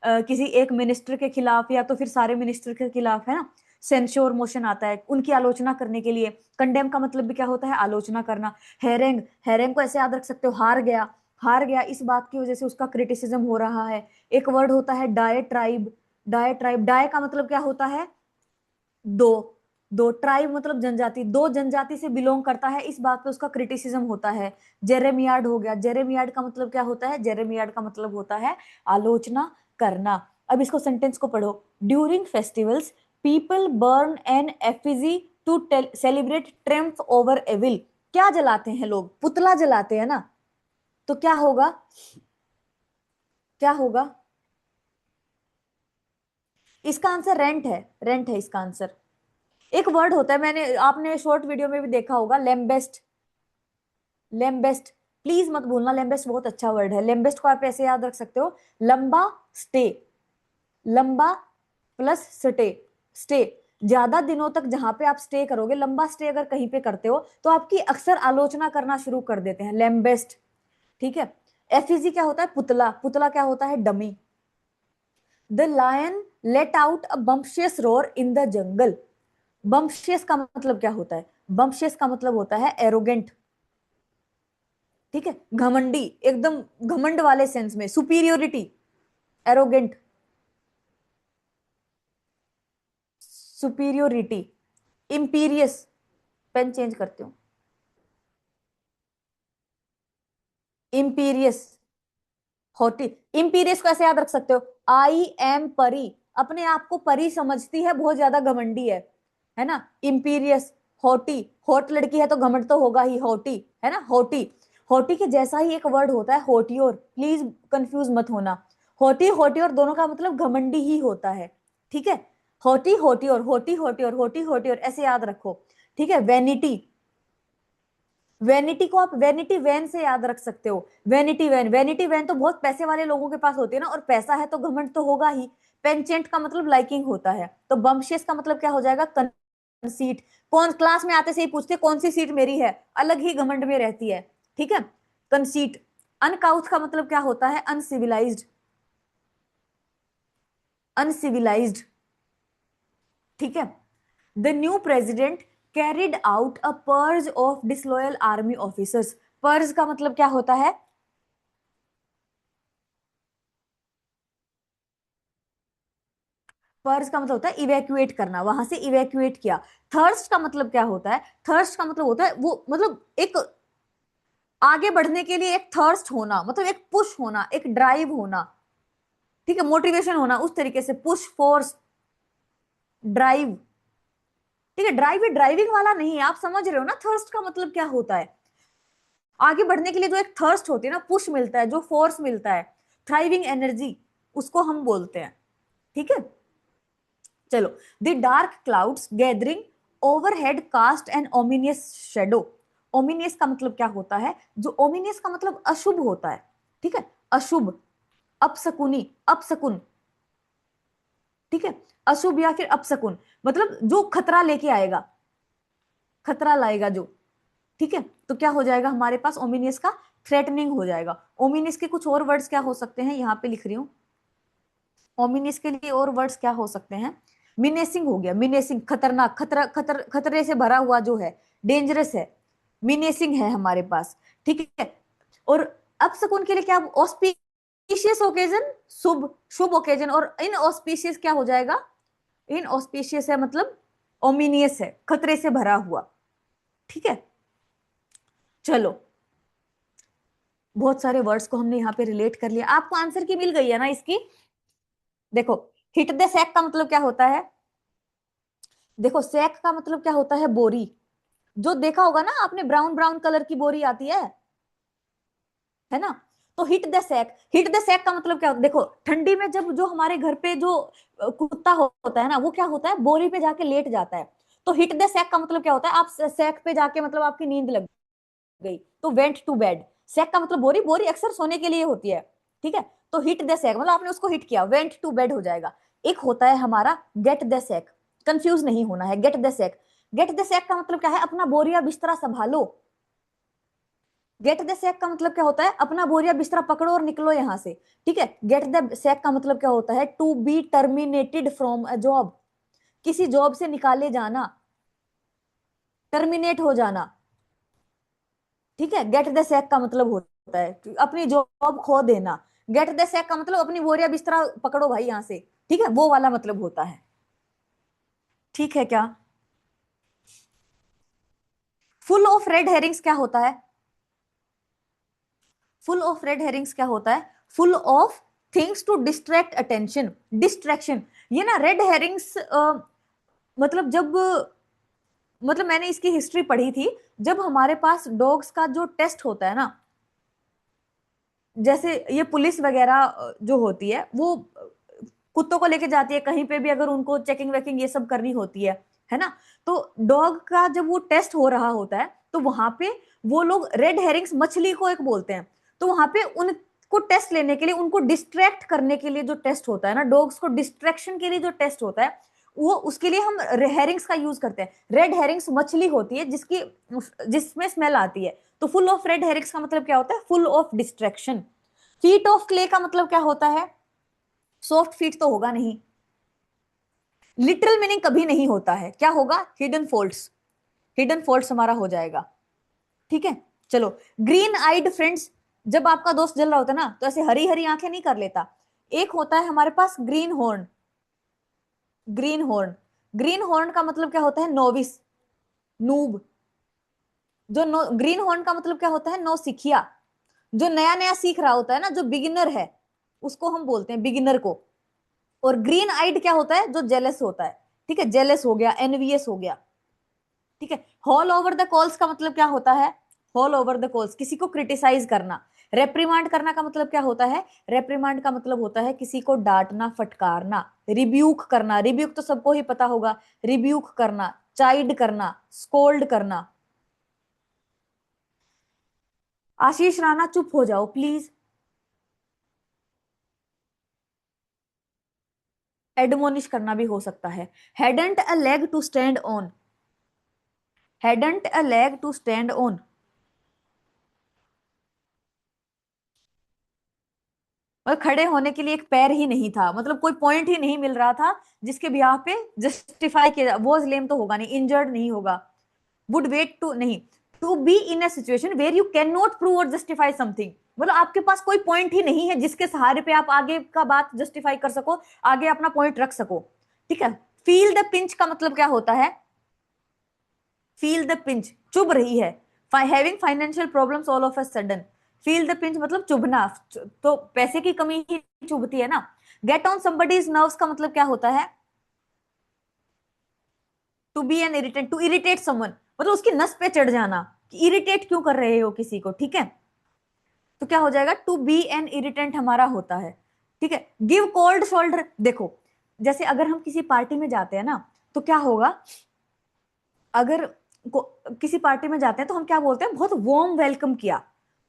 किसी एक मिनिस्टर के खिलाफ या तो फिर सारे मिनिस्टर के खिलाफ, है ना। सेंश्योर मोशन आता है उनकी आलोचना करने के लिए। कंडेम का मतलब भी क्या होता है, आलोचना करना। हेरेंग, हेरेंग को ऐसे याद रख सकते हो, हार गया, हार गया, इस बात की वजह से उसका क्रिटिसिज्म हो रहा है। एक वर्ड होता है डायट्राइब। डायट्राइब, डाय का मतलब क्या होता है? दो। दो, ट्राइब मतलब जनजाति, दो जनजाति से बिलोंग करता है, इस बात पे उसका क्रिटिसिज्म होता है। जेरेमियाड हो गया। जेरेमियाड का मतलब क्या होता है? जेरेमियाड का मतलब होता है आलोचना करना। अब इसको सेंटेंस को पढ़ो। During festivals people burn an effigy to celebrate triumph over evil. क्या जलाते हैं लोग? पुतला जलाते हैं ना। तो क्या होगा? क्या होगा? इसका आंसर रेंट है। रेंट है इसका आंसर। एक वर्ड होता है, मैंने आपने शॉर्ट वीडियो में भी देखा होगा, लेम्बेस्ट। लेम्बेस्ट, प्लीज मत भूलना, लेम्बेस्ट बहुत अच्छा वर्ड है। लेम्बेस्ट को आप ऐसे याद रख सकते हो, लंबा स्टे। लंबा प्लस स्टे। स्टे, ज्यादा दिनों तक जहां पे आप स्टे करोगे, लंबा स्टे अगर कहीं पे करते हो तो आपकी अक्सर आलोचना करना शुरू कर देते हैं, लेम्बेस्ट। ठीक है। एफिजी क्या होता है? पुतला। पुतला क्या होता है? Dummy. The lion let out a bumptious roar in the jungle. Bumptious का मतलब क्या होता है? बम्पशियस का मतलब होता है एरोगेंट। ठीक है, घमंडी, एकदम घमंड वाले सेंस में, superiority, arrogant, superiority. Imperious, pen change करते हो, इंपीरियस, हॉटी। इंपीरियस को ऐसे याद रख सकते हो, आई एम परी। अपने आप को परी समझती है, बहुत ज्यादा घमंडी है ना, इंपीरियस। हॉटी, हॉट लड़की है तो घमंड तो होगा ही, हॉटी, है ना, हॉटी। हॉटी के जैसा ही एक वर्ड होता है हॉटियोर, प्लीज कंफ्यूज मत होना। हॉटी हॉटियोर दोनों का मतलब घमंडी ही होता है। ठीक है, हॉटी हॉटियोर, होटी हॉटियोर, होटी हॉटियोर, ऐसे याद रखो। ठीक है। वेनिटी, वेनिटी को आप वेनिटी वैन से याद रख सकते हो। वेनिटी वैन, वेनिटी वैन तो बहुत पैसे वाले लोगों के पास होती है ना, और पैसा है तो घमंड तो होगा ही। पेंचेंट का मतलब लाइकिंग होता है, तो बम्शियस का मतलब क्या हो जाएगा? कंसीट। कौन क्लास में आते से ही पूछते कौन सी सीट मेरी है, अलग ही घमंड में रहती है। ठीक है, कंसीट। अनकाउथ का मतलब क्या होता है? अनसिविलाइज्ड। अनसिविलाइज्ड। ठीक है। The new president carried out a purge of disloyal army officers. Purge का मतलब क्या होता है? पर्ज का मतलब होता है इवैक्यूएट करना, वहां से इवैक्यूएट किया। थर्स्ट का मतलब क्या होता है? थर्स्ट का मतलब होता है वो, मतलब एक आगे बढ़ने के लिए एक थर्स्ट होना, मतलब एक पुश होना, एक ड्राइव होना। ठीक है, मोटिवेशन होना, उस तरीके से पुश, फोर्स, ड्राइव। ठीक है, ड्राइव ड्राइविंग वाला नहीं है, आप समझ रहे हो ना थर्स्ट का मतलब क्या होता है? आगे बढ़ने के लिए जो एक थर्स्ट होती है ना, पुश मिलता है, जो फोर्स मिलता है, थ्राइविंग एनर्जी, उसको हम बोलते हैं। ठीक है। चलो। The dark clouds gathering overhead cast an ominous shadow. Ominous का मतलब क्या होता है? जो ओमिनियस का मतलब अशुभ होता है। ठीक है, अशुभ, अपशकुनी, अपशकुन। ठीक है, अशुभ या फिर अपशकुन, मतलब जो खतरा लेके आएगा, खतरा लाएगा जो। ठीक है, तो क्या हो जाएगा हमारे पास? ओमिनियस का थ्रेटनिंग हो जाएगा। ओमिनियस के कुछ और वर्ड्स क्या हो सकते हैं, यहां पे लिख रही हूं। ओमिनियस के लिए और वर्ड्स क्या हो सकते हैं? मिनेसिंग हो गया, मिनेसिंग, खतरनाक, खतरे से भरा हुआ जो है, डेंजरस है, मिनेसिंग है हमारे पास। ठीक है। और अपशकुन के लिए क्या? ऑस्पिशियस ओकेजन, शुभ, शुभ ओकेजन। और इन ऑस्पिशियस क्या हो जाएगा? इन ऑस्पिशियस है मतलब ओमिनियस है, खतरे से भरा हुआ। ठीक है। चलो, बहुत सारे वर्ड्स को हमने यहाँ पे रिलेट कर लिया, आपको आंसर की मिल गई है ना इसकी? देखो, हिट द सैक का मतलब क्या होता है? देखो, सैक का मतलब क्या होता है? बोरी। जो देखा होगा ना आपने, ब्राउन ब्राउन कलर की बोरी आती है ना। तो hit the sack, hit the sack का मतलब क्या होता है? देखो, ठंडी में जब जो हमारे घर पे जो कुत्ता होता है ना, वो क्या होता है? बोरी पे जाके लेट जाता है। तो हिट द सैक का मतलब क्या होता है? आप सैक पे जाके, मतलब आपकी नींद लग गई, तो वेंट टू बेड। सैक का मतलब बोरी, बोरी अक्सर सोने के लिए होती है। ठीक है, तो हिट द सैक मतलब आपने उसको हिट किया, वेंट टू बेड हो जाएगा। एक होता है हमारा गेट द सैक, कंफ्यूज नहीं होना है, get the sack. Get the sack का मतलब क्या है? अपना बोरिया बिस्तरा संभालो। गेट द सैक का मतलब क्या होता है? अपना बोरिया बिस्तरा पकड़ो और निकलो यहां से। ठीक है, गेट द सैक का मतलब क्या होता है? To be terminated from a job, किसी जॉब से निकाले जाना, टर्मिनेट हो जाना। ठीक है, गेट द सैक का मतलब होता है कि अपनी जॉब खो देना। गेट द सैक का मतलब अपनी बोरिया बिस्तरा पकड़ो भाई यहाँ से, ठीक है, वो वाला मतलब होता है। ठीक है क्या? फुल ऑफ रेड हेरिंग्स क्या होता है? फुल ऑफ रेड हेरिंग्स क्या होता है? Full of things to distract attention, distraction. ये ना रेड हेरिंग्स मतलब जब, मतलब मैंने इसकी हिस्ट्री पढ़ी थी, जब हमारे पास डॉग्स का जो टेस्ट होता है ना, जैसे ये पुलिस वगैरह जो होती है वो कुत्तों को लेके जाती है कहीं पे भी, अगर उनको चेकिंग वेकिंग ये सब करनी होती है ना, तो डॉग का जब वो टेस्ट हो रहा होता है तो वहां पे वो लोग रेड हेरिंग्स मछली को एक बोलते हैं, तो वहां पे उनको टेस्ट लेने के लिए, उनको डिस्ट्रैक्ट करने के लिए जो टेस्ट होता है ना, डॉग्स को डिस्ट्रैक्शन के लिए जो टेस्ट होता है, वो उसके लिए हम हेरिंग्स का यूज करते हैं। रेड हेरिंग्स मछली होती है जिसकी, जिसमें स्मेल आती है। तो फुल ऑफ रेड हेरिंग्स का मतलब क्या होता है? Full of distraction. Feet of clay का मतलब क्या होता है? सॉफ्ट फीट तो होगा नहीं। लिटरल मीनिंग कभी नहीं होता है, क्या होगा? Hidden faults. हिडन फॉल्ट्स हमारा हो जाएगा। ठीक है, चलो। ग्रीन आइड फ्रेंड्स, जब आपका दोस्त जल रहा होता है ना तो ऐसे हरी हरी आंखें नहीं कर लेता। एक होता है हमारे पास greenhorn. Greenhorn, greenhorn का मतलब क्या होता है? Novice, noob. जो नो, ग्रीन हॉर्न का मतलब क्या होता है? नौ सिखिया। जो नया नया सीख रहा होता है ना, जो बिगिनर है, उसको हम बोलते हैं बिगिनर को। और ग्रीन आइड क्या होता है? जो जेलस होता है। ठीक है, जेलस हो गया, एनवियस हो गया। ठीक है। हॉल ओवर द कॉल्स का मतलब क्या होता है? हॉल ओवर द कॉल्स, किसी को क्रिटिसाइज करना। रेप्रीमांड करना का मतलब क्या होता है? रेप्रीमांड का मतलब होता है किसी को डांटना, फटकारना। रिब्यूक करना, रिब्यूक तो सबको ही पता होगा। रिब्यूक करना, चाइड करना, स्कोल्ड करना। आशीष राणा चुप हो जाओ प्लीज। एडमोनिश करना भी हो सकता है। Hadn't a leg to stand on. Hadn't a leg to stand on, और खड़े होने के लिए एक पैर ही नहीं था, मतलब कोई पॉइंट ही नहीं मिल रहा था जिसके बिहाफ पे जस्टिफाई किया। वॉज लेम तो होगा नहीं, इंजर्ड नहीं होगा। वुड वेट टू नहीं, to be in a situation where you can not prove और जस्टिफाई समथिंग, मतलब आपके पास कोई पॉइंट ही नहीं है जिसके सहारे पे आप आगे का बात जस्टिफाई कर सको, आगे अपना पॉइंट रख सको। ठीक है। फील द पिंच का मतलब क्या होता है? फील द पिंच, चुभ रही है। Having financial problems all of a sudden. Feel the pinch मतलब चुभना, तो पैसे की कमी ही चुभती है ना। गेट ऑन समबडीज नर्व्स का मतलब क्या होता है? To be an irritate, to irritate someone, मतलब उसकी नस पे चढ़ जाना, कि इरिटेट क्यों कर रहे हो किसी को। ठीक है, तो क्या हो जाएगा? टू बी एन इरिटेंट हमारा होता है। ठीक है। गिव कोल्ड शोल्डर, देखो जैसे अगर हम किसी पार्टी में जाते हैं ना, तो क्या होगा? अगर किसी पार्टी में जाते हैं तो हम क्या बोलते हैं? बहुत वार्म वेलकम किया।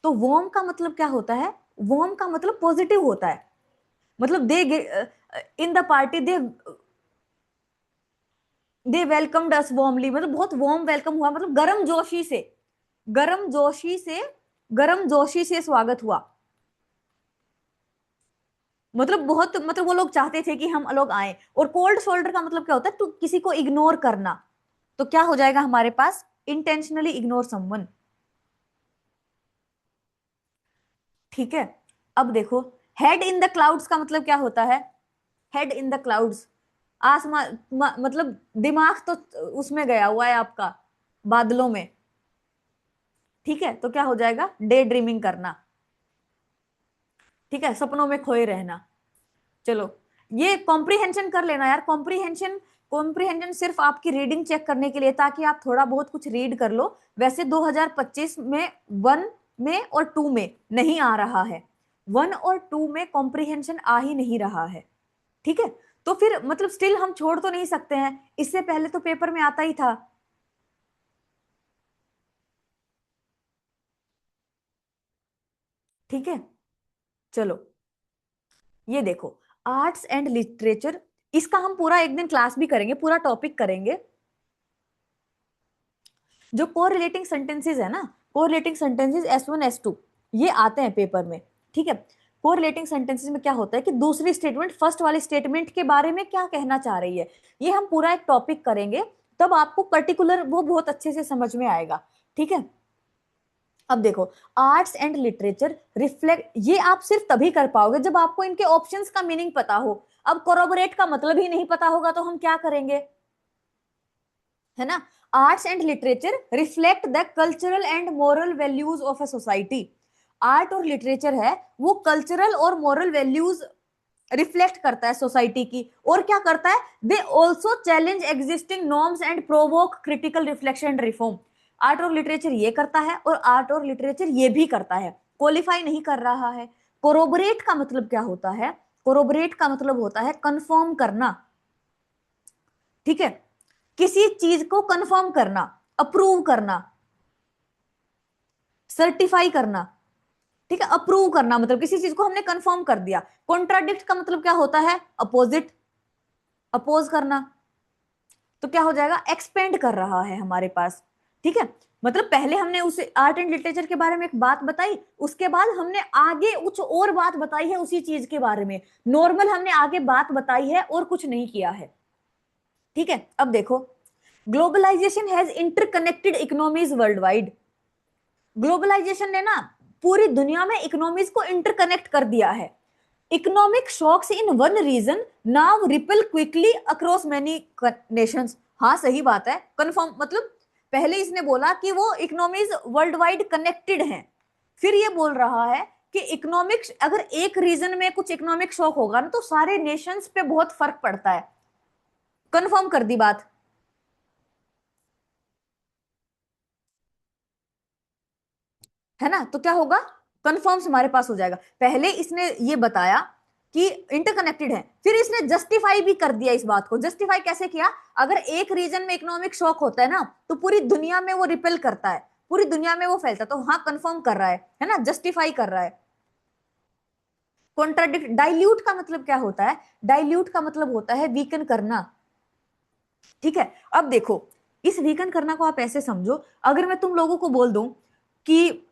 तो वार्म का मतलब क्या होता है? वार्म का मतलब पॉजिटिव होता है, मतलब they, in the party they welcomed us warmly, मतलब बहुत वार्म वेलकम हुआ, मतलब गर्म जोशी से, गर्म जोशी से, गर्म जोशी से स्वागत हुआ। मतलब बहुत, मतलब वो लोग चाहते थे कि हम लोग आए। और कोल्ड शोल्डर का मतलब क्या होता है? टू किसी को इग्नोर करना। तो क्या हो जाएगा हमारे पास? Intentionally ignore someone. ठीक है। अब देखो, हेड इन द क्लाउड्स का मतलब क्या होता है? हेड इन द क्लाउड्स, आसमान, मतलब दिमाग तो उसमें गया हुआ है आपका, बादलों में। ठीक है, तो क्या हो जाएगा? डे ड्रीमिंग करना। ठीक है, सपनों में खोए रहना। चलो, ये कॉम्प्रीहेंशन कर लेना यार। कॉम्प्रीहेंशन, कॉम्प्रीहेंशन सिर्फ आपकी रीडिंग चेक करने के लिए, ताकि आप थोड़ा बहुत कुछ रीड कर लो। वैसे 2025 में वन में और टू में नहीं आ रहा है, वन और टू में कॉम्प्रीहेंशन आ ही नहीं रहा है। ठीक है, तो फिर मतलब स्टिल हम छोड़ तो नहीं सकते हैं, इससे पहले तो पेपर में आता ही था। ठीक है, चलो, ये देखो, आर्ट्स एंड लिटरेचर, इसका हम पूरा एक दिन क्लास भी करेंगे, पूरा टॉपिक करेंगे। जो कोरिलेटिंग सेंटेंसेस है ना, कोरिलेटिंग सेंटेंसेस S1 S2 ये आते हैं पेपर में। ठीक है। कोरिलेटिंग सेंटेंसेस में क्या होता है कि दूसरी स्टेटमेंट फर्स्ट वाली स्टेटमेंट के बारे में क्या कहना चाह रही है, ये हम पूरा एक टॉपिक करेंगे, तब आपको पर्टिकुलर वो बहुत अच्छे से समझ में आएगा। ठीक है। अब देखो, आर्ट्स एंड लिटरेचर रिफ्लेक्ट, ये आप सिर्फ तभी कर पाओगे जब आपको इनके ऑप्शंस का मीनिंग पता हो। अब कोरोबोरेट का मतलब ही नहीं पता होगा तो हम क्या करेंगे, है ना। Arts and literature reflect the cultural and moral values of a society. Art और लिटरेचर है वो कल्चरल और मोरल वैल्यूज रिफ्लेक्ट करता है सोसाइटी की। और क्या करता है, they also challenge existing norms and provoke critical reflection and reform. Art और लिटरेचर ये करता है और आर्ट और लिटरेचर ये भी करता है, क्वालिफाई नहीं कर रहा है। कोरोबरेट का मतलब क्या होता है, कोरोबरेट का मतलब होता है कंफर्म करना, ठीक है, किसी चीज को कंफर्म करना, अप्रूव करना, सर्टिफाई करना, ठीक है। अप्रूव करना मतलब किसी चीज को हमने कंफर्म कर दिया। कॉन्ट्राडिक्ट का मतलब क्या होता है, अपोजिट, अपोज करना। तो क्या हो जाएगा, एक्सपेंड कर रहा है हमारे पास, ठीक है। मतलब पहले हमने उसे आर्ट एंड लिटरेचर के बारे में एक बात बताई, उसके बाद हमने आगे कुछ और बात बताई है उसी चीज के बारे में। नॉर्मल हमने आगे बात बताई है और कुछ नहीं किया है, ठीक है। अब देखो, globalisation has interconnected economies world wide. Globalisation ने ना पूरी दुनिया में इकोनॉमीज को इंटरकनेक्ट कर दिया है। Economic shocks in one region now ripple quickly across many nations. हाँ सही बात है, कंफर्म मतलब पहले इसने बोला कि वो इकोनॉमीज वर्ल्ड वाइड कनेक्टेड हैं, फिर ये बोल रहा है कि इकोनॉमिक, अगर एक रीजन में कुछ इकोनॉमिक शॉक होगा ना तो सारे नेशंस पे बहुत फर्क पड़ता है। कंफर्म कर दी बात, है ना। तो क्या होगा, कंफर्म्स हमारे पास हो जाएगा। पहले इसने ये बताया कि इंटरकनेक्टेड है, फिर इसने जस्टिफाई भी कर दिया इस बात को। जस्टिफाई कैसे किया, अगर एक रीजन में इकोनॉमिक शॉक होता है ना तो पूरी दुनिया में वो रिपेल करता है, पूरी दुनिया में वो फैलता है। तो हाँ कंफर्म कर रहा है ना, जस्टिफाई कर रहा है। कॉन्ट्राडिक्ट, डाइल्यूट का मतलब क्या होता है, डाइल्यूट का मतलब होता है वीकन करना, ठीक है। अब देखो, इस वीकन करना को आप ऐसे समझो, अगर मैं तुम लोगों को बोल दूं कि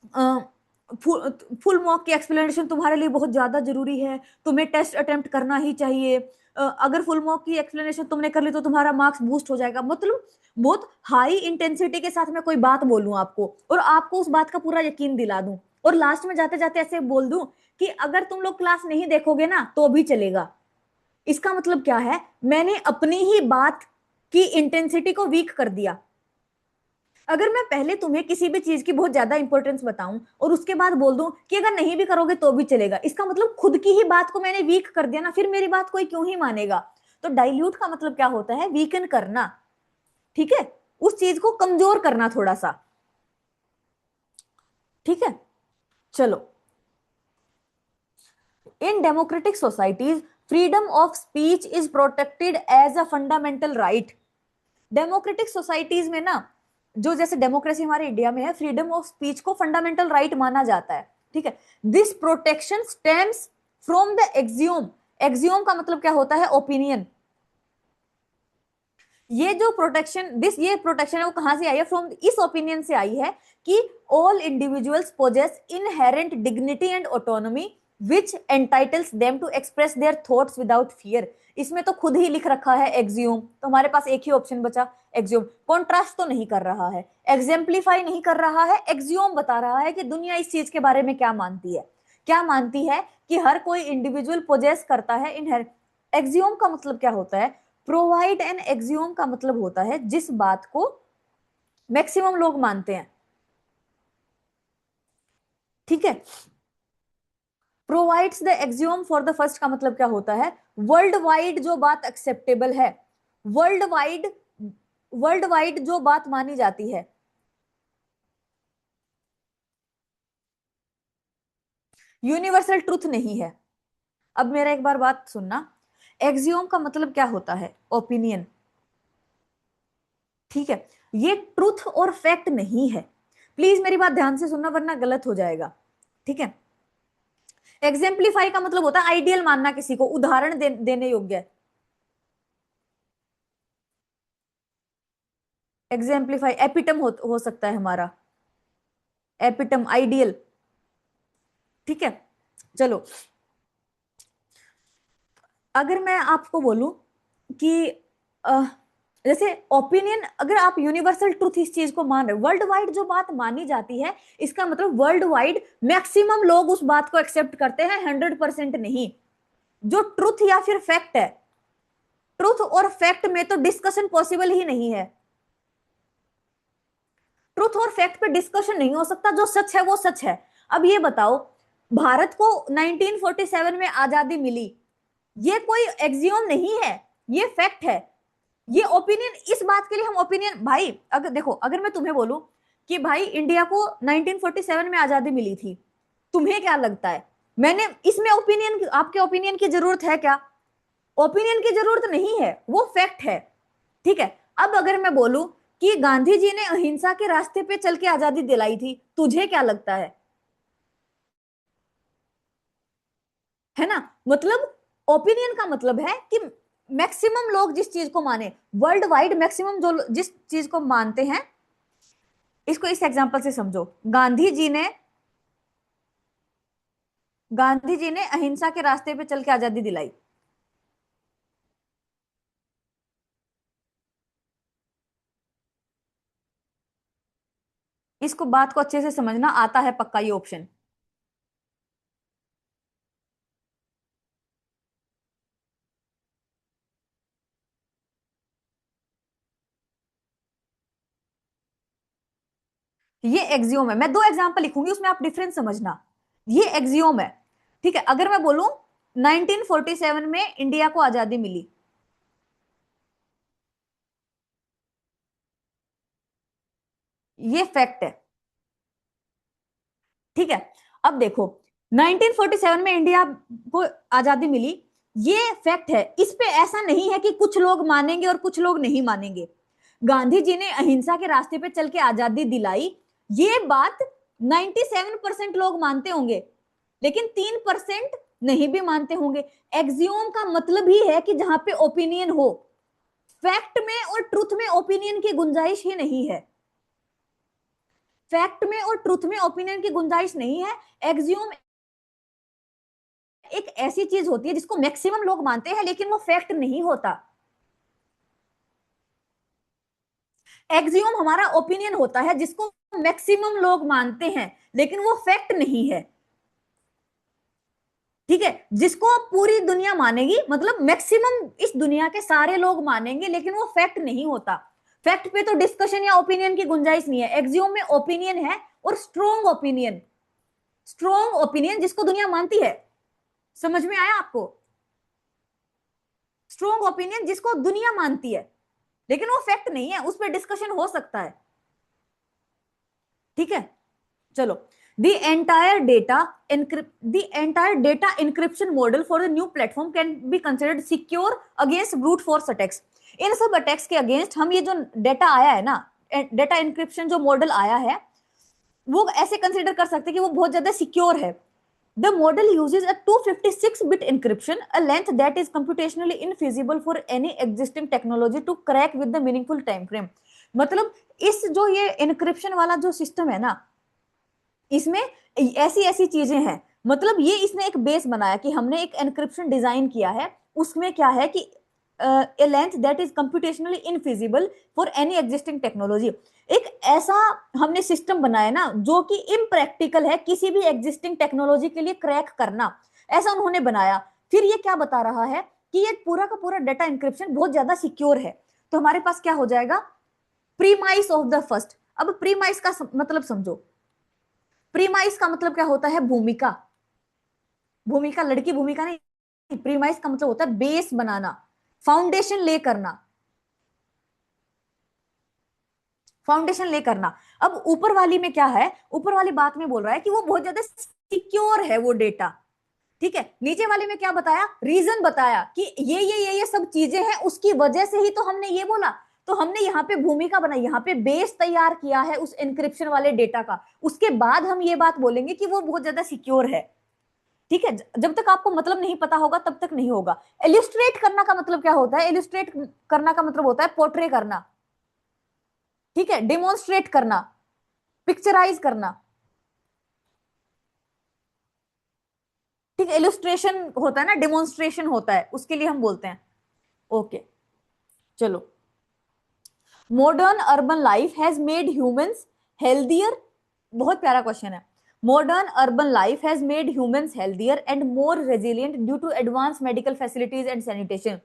फुल मॉक की एक्सप्लेनेशन तुम्हारे लिए बहुत ज्यादा जरूरी है, तुम्हें टेस्ट अटेम्प्ट करना ही चाहिए, अगर फुल मॉक की एक्सप्लेनेशन तुमने कर ली तो तुम्हारा मार्क्स बूस्ट हो जाएगा, मतलब बहुत हाई इंटेंसिटी के साथ मैं कोई बात बोलूं आपको और आपको उस बात का पूरा यकीन दिला दूं, और लास्ट में जाते जाते ऐसे बोल दूं कि अगर तुम लोग क्लास नहीं देखोगे ना तो भी चलेगा। इसका मतलब क्या है, मैंने अपनी ही बात की इंटेंसिटी को वीक कर दिया। अगर मैं पहले तुम्हें किसी भी चीज की बहुत ज्यादा इंपॉर्टेंस बताऊं और उसके बाद बोल दूं कि अगर नहीं भी करोगे तो भी चलेगा, इसका मतलब खुद की ही बात को मैंने वीक कर दिया ना, फिर मेरी बात कोई क्यों ही मानेगा। तो डाइल्यूट का मतलब क्या होता है, वीकन करना, ठीक है, उस चीज को कमजोर करना थोड़ा सा, ठीक है। चलो, in democratic societies freedom of speech is protected as a fundamental right. Democratic societies में ना, जो जैसे डेमोक्रेसी हमारे इंडिया में है, फ्रीडम ऑफ स्पीच को फंडामेंटल राइट माना जाता है, ठीक है। This protection stems from the axiom. Axiom का मतलब क्या होता है, ओपिनियन। ये जो प्रोटेक्शन, दिस ये प्रोटेक्शन है वो कहां से आई है, फ्रॉम इस ओपिनियन से आई है कि all individuals possess inherent dignity and autonomy which entitles them to express their thoughts without fear. इसमें तो खुद ही लिख रखा है एक्सियोम, तो हमारे पास एक ही ऑप्शन बचा, एक्सियोम। कॉन्ट्रास्ट तो नहीं कर रहा है, एग्जेम्पलीफाई नहीं कर रहा है, एक्सियोम बता रहा है कि दुनिया इस चीज के बारे में क्या मानती है, क्या मानती है कि हर कोई इंडिविजुअल पोजेस करता है इनहेर। एक्सियोम का मतलब क्या होता है, प्रोवाइड एन एक्सियोम का मतलब होता है जिस बात को मैक्सिमम लोग मानते हैं, ठीक है। Provides the axiom for the first का मतलब क्या होता है, वर्ल्ड वाइड जो बात एक्सेप्टेबल है, वर्ल्ड वाइड, वर्ल्ड वाइड जो बात मानी जाती है, यूनिवर्सल ट्रुथ नहीं है। अब मेरा एक बार बात सुनना, एक्सियोम का मतलब क्या होता है, ओपिनियन, ठीक है। ये ट्रुथ और फैक्ट नहीं है, प्लीज मेरी बात ध्यान से सुनना वरना गलत हो जाएगा, ठीक है। एग्जेम्पलीफाई का मतलब होता है आइडियल मानना, किसी को उदाहरण देने योग्य। एग्जेम्पलीफाई एपिटम हो सकता है हमारा, एपिटम आइडियल, ठीक है। चलो, अगर मैं आपको बोलूं कि जैसे ओपिनियन, अगर आप यूनिवर्सल ट्रूथ इस चीज को मान रहे, वर्ल्ड वाइड जो बात मानी जाती है, इसका मतलब वर्ल्ड वाइड मैक्सिमम लोग उस बात को एक्सेप्ट करते हैं, 100% नहीं। जो ट्रूथ या फिर फैक्ट है, ट्रूथ और फैक्ट में तो डिस्कशन पॉसिबल ही नहीं है। ट्रूथ और फैक्ट पे डिस्कशन नहीं हो सकता, जो सच है वो सच है। अब ये बताओ, भारत को 1947 में आजादी मिली, ये कोई एक्सियोम नहीं है, ये फैक्ट है। ये ओपिनियन, इस बात के लिए हम ओपिनियन, भाई अगर देखो, अगर मैं तुम्हें बोलूं कि भाई इंडिया को 1947 में आजादी मिली थी, तुम्हें क्या लगता है? मैंने इसमें ओपिनियन, आपके ओपिनियन की जरूरत है क्या? ओपिनियन की जरूरत नहीं है, वो फैक्ट है। ठीक है। अब अगर मैं बोलूं कि गांधी जी ने अहिंसा के रास्ते पे चल के आजादी दिलाई थी, तुझे क्या लगता है ना? मतलब ओपिनियन का मतलब है कि मैक्सिमम लोग जिस चीज को माने, वर्ल्ड वाइड मैक्सिमम जो जिस चीज को मानते हैं। इसको इस एग्जांपल से समझो, गांधी जी ने अहिंसा के रास्ते पे चल के आजादी दिलाई। इसको बात को अच्छे से समझना, आता है पक्का ये ऑप्शन। ये एक्सियोम है, मैं दो एग्जांपल लिखूंगी, उसमें आप डिफरेंस समझना। ये एक्सियोम है। ठीक है। अगर मैं बोलूं 1947 में इंडिया को आजादी मिली, ये फैक्ट है। ठीक है। अब देखो, 1947 में इंडिया को आजादी मिली, ये फैक्ट है। इस पे ऐसा नहीं है कि कुछ लोग मानेंगे और कुछ लोग नहीं मानेंगे। गांधी जी ने अहिंसा के रास्ते पे चल के आजादी दिलाई, ये बात 97% लोग मानते होंगे, लेकिन 3% नहीं भी मानते होंगे। एक्सियोम का मतलब ही है कि जहां पे ओपिनियन हो, फैक्ट में और ट्रुथ में ओपिनियन की गुंजाइश ही नहीं है। फैक्ट में और ट्रुथ में ओपिनियन की गुंजाइश नहीं है। एक्सियोम एक ऐसी चीज होती है जिसको मैक्सिमम लोग मानते हैं, लेकिन वो फैक्ट नहीं होता। एक्सियोम हमारा ओपिनियन होता है जिसको मैक्सिमम लोग मानते हैं, लेकिन वो फैक्ट नहीं है। ठीक है। जिसको पूरी दुनिया मानेगी, मतलब मैक्सिमम इस दुनिया के सारे लोग मानेंगे, लेकिन वो फैक्ट नहीं होता। फैक्ट पे तो डिस्कशन या ओपिनियन की गुंजाइश नहीं है। एक्सियोम में ओपिनियन है, और स्ट्रोंग ओपिनियन, स्ट्रोंग ओपिनियन जिसको दुनिया मानती है। समझ में आया आपको? स्ट्रोंग ओपिनियन जिसको दुनिया मानती है, लेकिन वो फैक्ट नहीं है, उस पर डिस्कशन हो सकता है। ठीक है। चलो, the entire data encryption model for the new platform can be considered secure against brute force attacks। इन सब अटैक्स के अगेंस्ट हम ये जो डेटा आया है ना, डेटा इंक्रिप्शन जो मॉडल आया है, वो ऐसे कंसिडर कर सकते हैं कि वो बहुत ज्यादा सिक्योर है। The model uses a 256-bit encryption, a length that is computationally infeasible for any existing technology to crack with the meaningful time frame। मतलब इस जो ये encryption वाला जो सिस्टम है ना, इसमें ऐसी ऐसी चीजें हैं। मतलब ये इसने एक बेस बनाया कि हमने एक एनक्रिप्शन डिजाइन किया है, उसमें क्या है कि a length that is computationally infeasible for any existing technology. एक ऐसा हमने सिस्टम बनाया ना जो कि इम्प्रैक्टिकल है किसी भी एग्जिस्टिंग टेक्नोलॉजी के लिए क्रैक करना, ऐसा उन्होंने बनाया। फिर ये क्या बता रहा है कि ये पूरा का पूरा डेटा इंक्रिप्शन बहुत ज्यादा सिक्योर है। तो हमारे पास क्या हो जाएगा? Premise of the first. अब प्रीमाइस का मतलब समझो। प्रीमाइस का मतलब क्या होता है? भूमिका। भूमिका, लड़की भूमिका नहीं। प्रीमाइस का मतलब होता है बेस बनाना, फाउंडेशन ले करना, फाउंडेशन ले करना। अब ऊपर वाली में क्या है? ऊपर वाली बात में बोल रहा है कि वो बहुत ज्यादा सिक्योर है वो डेटा। ठीक है। नीचे वाले में क्या बताया? रीजन बताया कि ये सब चीजें हैं, उसकी वजह से ही तो हमने ये बोला। तो हमने यहाँ पे भूमिका बनाई, यहाँ पे बेस तैयार किया है उस एन्क्रिप्शन वाले डेटा का। उसके बाद हम ये बात बोलेंगे कि वो बहुत ज्यादा सिक्योर है। ठीक है। जब तक आपको मतलब नहीं पता होगा तब तक नहीं होगा। इल्यूस्ट्रेट करना का मतलब क्या होता है? इल्यूस्ट्रेट करना का मतलब होता है पोर्ट्रे करना। ठीक है। डिमोन्स्ट्रेट करना, पिक्चराइज करना। ठीक है। इल्यूस्ट्रेशन होता है ना, डिमोन्स्ट्रेशन होता है, उसके लिए हम बोलते हैं। ओके। चलो, modern urban life has made humans healthier, बहुत प्यारा क्वेश्चन है। Modern urban life has made humans healthier and more resilient due to advance medical facilities and sanitation.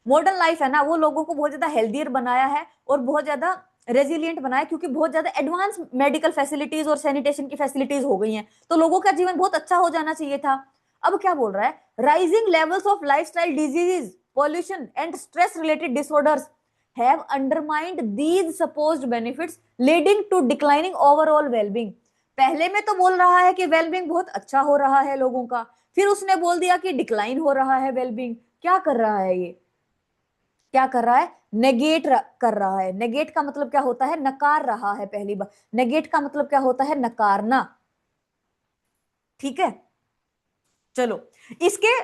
Modern life है ना, वो लोगों को बहुत ज्यादा हेल्दियर बनाया है और बहुत ज्यादा रेजिलिएंट बनाया, क्योंकि बहुत ज्यादा एडवांस मेडिकल फैसिलिटीज और सैनिटेशन की फैसिलिटीज हो गई हैं, तो लोगों का जीवन बहुत अच्छा हो जाना चाहिए था। अब क्या बोल रहा है, rising levels of lifestyle diseases, pollution and stress related disorders have undermined these supposed benefits leading to declining overall well-being। पहले में तो बोल रहा है कि वेलबींग बहुत अच्छा हो रहा है लोगों का, फिर उसने बोल दिया कि डिक्लाइन हो रहा है वेलबींग। क्या कर रहा है ये, क्या कर रहा है, नेगेट कर रहा है। नेगेट का मतलब क्या होता है, नकार रहा है। पहली बार नेगेट का मतलब क्या होता है, नकारना। ठीक है, चलो इसके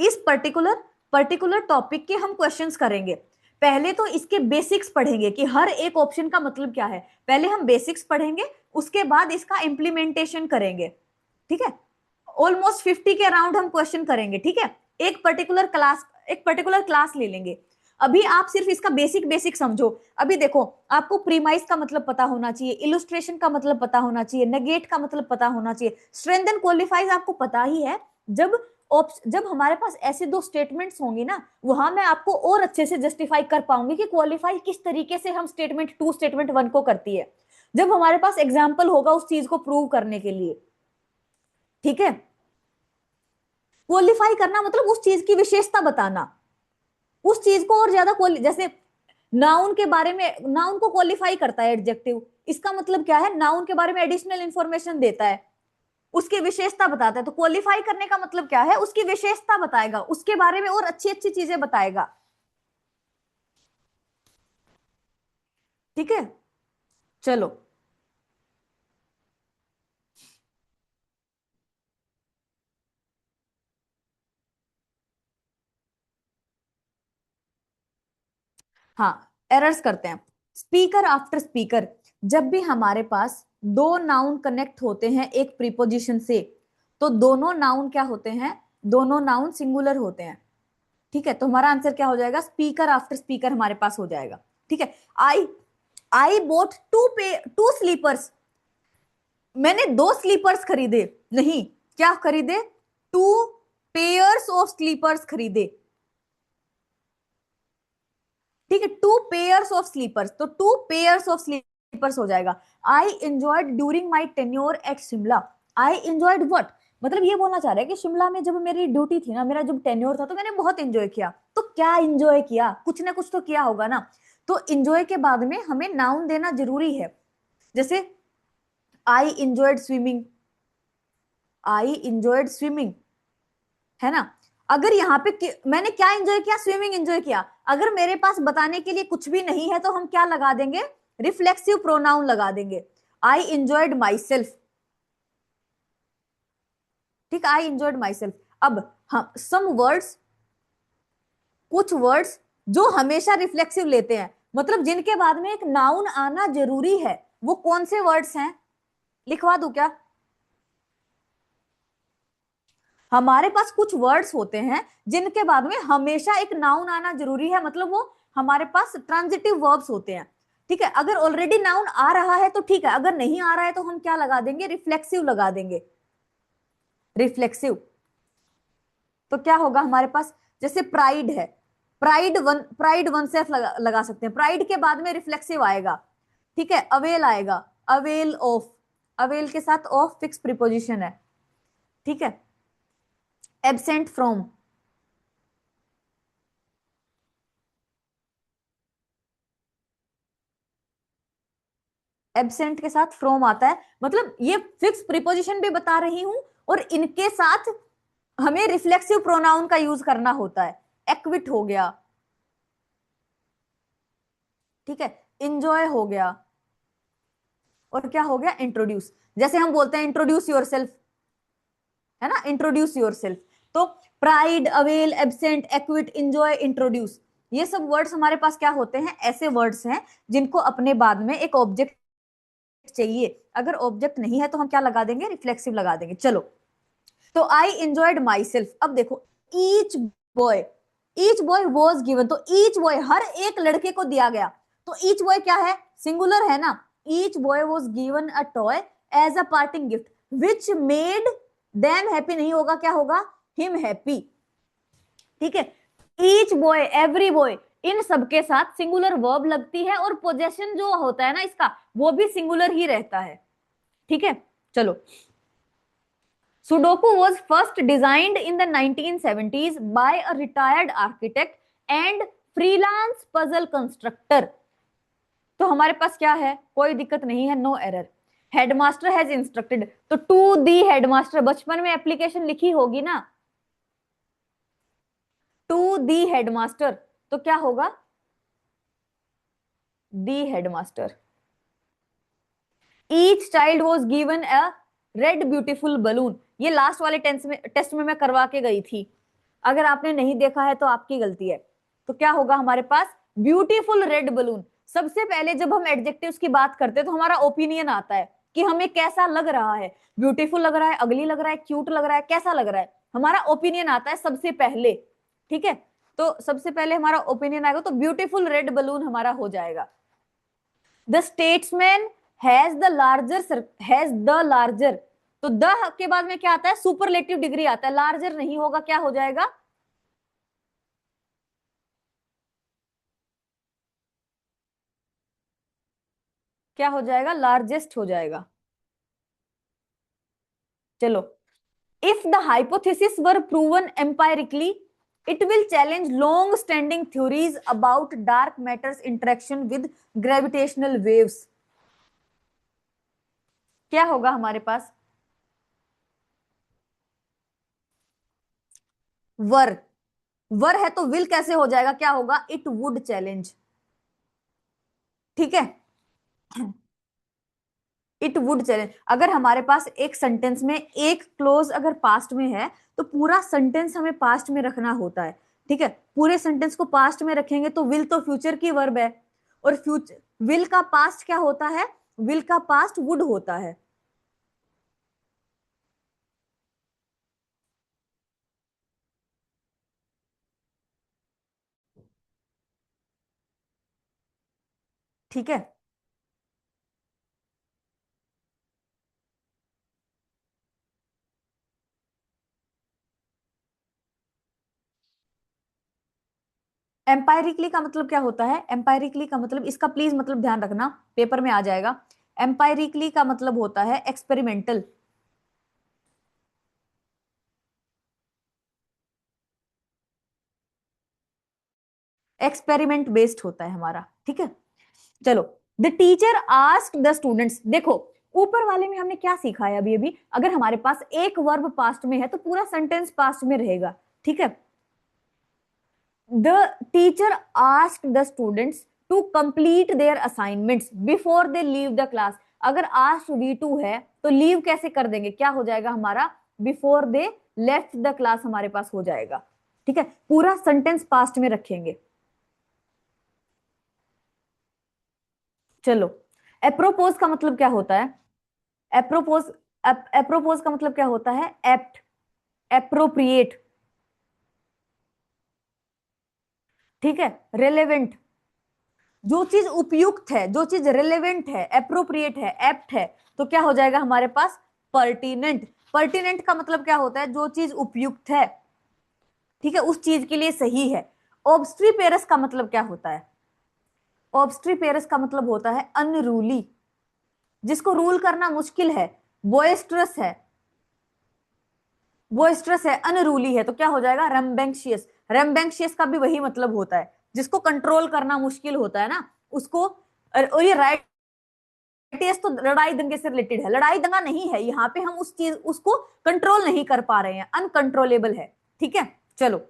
इस पर्टिकुलर पर्टिकुलर टॉपिक के हम क्वेश्चंस करेंगे। पहले तो इसके बेसिक्स पढ़ेंगे कि हर एक ऑप्शन का मतलब क्या है। पहले हम बेसिक्स पढ़ेंगे, उसके बाद इसका इंप्लीमेंटेशन करेंगे। ठीक है, ऑलमोस्ट 50 के अराउंड हम क्वेश्चन करेंगे। ठीक है, एक पर्टिकुलर क्लास ले लेंगे। अभी आप सिर्फ इसका बेसिक बेसिक समझो। अभी देखो, आपको प्रीमाइस का मतलब पता होना चाहिए, इलुस्ट्रेशन का मतलब पता होना चाहिए, नेगेट का मतलब पता होना चाहिए, स्ट्रेंथ एंड क्वालिफाइज आपको पता ही है। जब जब हमारे पास ऐसे दो स्टेटमेंट्स होंगे ना, वहां मैं आपको और अच्छे से जस्टिफाई कर पाऊंगी कि क्वालिफाई किस तरीके से हम स्टेटमेंट 2 स्टेटमेंट 1 को करती है, जब हमारे पास एग्जाम्पल होगा उस चीज को प्रूव करने के लिए। ठीक है, क्वालिफाई करना मतलब उस चीज की विशेषता बताना, उस चीज को और ज्यादा जैसे नाउन के बारे में, नाउन को क्वालिफाई करता है एडजेक्टिव, इसका मतलब क्या है, नाउन के बारे में एडिशनल इंफॉर्मेशन देता है, उसकी विशेषता बताता है। तो क्वालिफाई करने का मतलब क्या है, उसकी विशेषता बताएगा, उसके बारे में और अच्छी अच्छी चीजें बताएगा। ठीक है, चलो हाँ, एरर्स करते हैं। स्पीकर आफ्टर स्पीकर, जब भी हमारे पास दो नाउन कनेक्ट होते हैं एक प्रीपोजिशन से, तो दोनों नाउन क्या होते हैं, दोनों नाउन सिंगुलर होते हैं। ठीक है, तो हमारा आंसर क्या हो जाएगा, स्पीकर आफ्टर स्पीकर हमारे पास हो जाएगा। ठीक है, आई आई बोट टू स्लीपर्स, मैंने दो स्लीपर्स खरीदे, नहीं, क्या खरीदे, टू पेयर्स ऑफ स्लीपर्स खरीदे। ठीक है, टू पेयर्स ऑफ स्लीपर्स, तो टू पेयर्स ऑफ स्लीपर्स हो जाएगा। I enjoyed during my tenure at Shimla, I enjoyed what, मतलब ये बोलना चाह रहा है कि शिमला में जब मेरी ड्यूटी थी ना, मेरा जब टेन्योर था, तो मैंने बहुत एंजॉय किया। तो क्या एंजॉय किया, कुछ ना कुछ तो किया होगा ना। तो एंजॉय के बाद में हमें नाउन देना जरूरी है। जैसे आई इंजॉयड स्विमिंग, आई इंजॉयड स्विमिंग, है ना। अगर यहाँ पे मैंने क्या एंजॉय किया, स्विमिंग एंजॉय किया। अगर मेरे पास बताने के लिए कुछ भी नहीं है, तो हम क्या लगा देंगे, रिफ्लेक्सिव प्रोनाउन लगा देंगे, आई इंजॉयड माई सेल्फ। ठीक, आई इंजॉयड माई सेल्फ। अब हम सम वर्ड्स, कुछ वर्ड्स जो हमेशा रिफ्लेक्सिव लेते हैं, मतलब जिनके बाद में एक नाउन आना जरूरी है, वो कौन से वर्ड्स हैं, लिखवा दूं क्या। हमारे पास कुछ वर्ड्स होते हैं जिनके बाद में हमेशा एक नाउन आना जरूरी है, मतलब वो हमारे पास ट्रांजिटिव वर्ब्स होते हैं। ठीक है, अगर ऑलरेडी नाउन आ रहा है तो ठीक है, अगर नहीं आ रहा है तो हम क्या लगा देंगे, रिफ्लेक्सिव लगा देंगे, रिफ्लेक्सिव। तो क्या होगा हमारे पास, जैसे प्राइड है, प्राइड वन सेल्फ लगा सकते हैं, प्राइड के बाद में रिफ्लेक्सिव आएगा। ठीक है, अवेल आएगा, अवेल ऑफ, अवेल के साथ ऑफ फिक्स प्रीपोजिशन है। ठीक है, एब्सेंट फ्रॉम, एब्सेंट के साथ फ्रॉम आता है, मतलब ये फिक्स प्रीपोजिशन भी बता रही हूं, और इनके साथ हमें रिफ्लेक्सिव प्रोनाउन का यूज करना होता है। एक्विट हो गया, ठीक है, इंजॉय हो गया, और क्या हो गया, इंट्रोड्यूस। जैसे हम बोलते हैं इंट्रोड्यूस योर सेल्फ, है ना, इंट्रोड्यूस योर सेल्फ। तो pride, avail, absent, equity, enjoy, introduce, ये सब वर्ड्स हमारे पास क्या होते हैं, ऐसे वर्ड्स हैं जिनको अपने बाद में एक ऑब्जेक्ट चाहिए। अगर ऑब्जेक्ट नहीं है तो हम क्या लगा देंगे, रिफ्लेक्सिव लगा देंगे। चलो, तो आई एंजॉयड माई सेल्फ। अब देखो, each boy, each boy was given, तो ईच बॉय हर एक लड़के को दिया गया, तो ईच बॉय क्या है, सिंगुलर है ना, each boy was given a toy as a parting gift which made them happy, नहीं होगा, क्या होगा, हिम हैप्पी। ठीक है, ईच बॉय, एवरी बॉय, इन सबके साथ सिंगुलर वर्ब लगती है और पोजेशन जो होता है ना इसका वो भी सिंगुलर ही रहता है। ठीक है, चलो। Sudoku was first designed in the 1970s by a retired architect and freelance puzzle constructor. तो हमारे पास क्या है, कोई दिक्कत नहीं है, no error. Headmaster has instructed, तो टू दी हेडमास्टर, बचपन में एप्लीकेशन लिखी होगी ना, टू दी हेडमास्टर, तो क्या होगा, the headmaster. Each child was given a red beautiful balloon, ये लास्ट वाले टेस्ट में मैं करवा के गई थी, अगर आपने नहीं देखा है तो आपकी गलती है। तो क्या होगा हमारे पास, ब्यूटीफुल रेड बलून। सबसे पहले जब हम एडजेक्टिव्स की बात करते हैं तो हमारा ओपिनियन आता है कि हमें कैसा लग रहा है, ब्यूटीफुल लग रहा है, अगली लग रहा है, क्यूट लग रहा है, कैसा लग रहा है, हमारा ओपिनियन आता है सबसे पहले। ठीक है, तो सबसे पहले हमारा ओपिनियन आएगा, तो ब्यूटीफुल रेड बलून हमारा हो जाएगा। The statesman has the larger, तो द के बाद में क्या आता है, सुपरलेटिव डिग्री आता है, लार्जर नहीं होगा, क्या हो जाएगा, क्या हो जाएगा, लार्जेस्ट हो जाएगा। चलो, if the hypothesis were proven empirically it will challenge long standing theories about dark matter's interaction with gravitational waves. क्या होगा हमारे पास, वर, वर है तो विल कैसे हो जाएगा, क्या होगा, इट वुड चैलेंज। ठीक है, इट वुड चैलेंज, अगर हमारे पास एक सेंटेंस में एक क्लोज अगर पास्ट में है तो पूरा सेंटेंस हमें पास्ट में रखना होता है। ठीक है, पूरे सेंटेंस को पास्ट में रखेंगे तो विल तो फ्यूचर की वर्ब है, और फ्यूचर, विल का पास्ट क्या होता है, विल का पास्ट वुड होता है। ठीक है, एम्पायरिकली का मतलब क्या होता है, एम्पायरिकली का मतलब, इसका प्लीज मतलब ध्यान रखना, पेपर में आ जाएगा। एम्पायरिकली का मतलब होता है एक्सपेरिमेंटल, एक्सपेरिमेंट बेस्ड होता है हमारा। ठीक है, चलो। The teacher asked the students, देखो ऊपर वाले में हमने क्या सीखा है अभी अभी, अगर हमारे पास एक वर्ब पास्ट में है तो पूरा सेंटेंस पास्ट में रहेगा। ठीक है, the teacher asked the students to complete their assignments before they leave the class, अगर आस्क्ड V2 है तो लीव कैसे कर देंगे, क्या हो जाएगा हमारा, before they left the class हमारे पास हो जाएगा। ठीक है, पूरा सेंटेंस पास्ट में रखेंगे। चलो, एप्रोपोज का मतलब क्या होता है, एप्रोपोज, एप्रोपोज का मतलब क्या होता है, एप्ट, एप्रोप्रिएट। ठीक है, रेलेवेंट, जो चीज उपयुक्त है, जो चीज रेलेवेंट है, एप्रोप्रिएट है, एप्ट है, तो क्या हो जाएगा हमारे पास, पर्टिनेंट। पर्टिनेंट का मतलब क्या होता है, जो चीज उपयुक्त है, ठीक है, उस चीज के लिए सही है। ऑब्स्ट्रीपेरस का मतलब क्या होता है, ऑब्स्ट्रीपेरस का मतलब होता है अनरूली, जिसको रूल करना मुश्किल है, बोएस्ट्रस है, बोइस्ट्रस है, अनरूली है, तो क्या हो जाएगा, रैम्बैंक्शियस। रैम्बैंक्शियस का भी वही मतलब होता है, जिसको कंट्रोल करना मुश्किल होता है ना उसको। और ये राइटियस तो लड़ाई दंगे से रिलेटेड है, लड़ाई दंगा नहीं है यहाँ पे, हम उस चीज उसको कंट्रोल नहीं कर पा रहे हैं, अनकंट्रोलेबल है। ठीक है, चलो।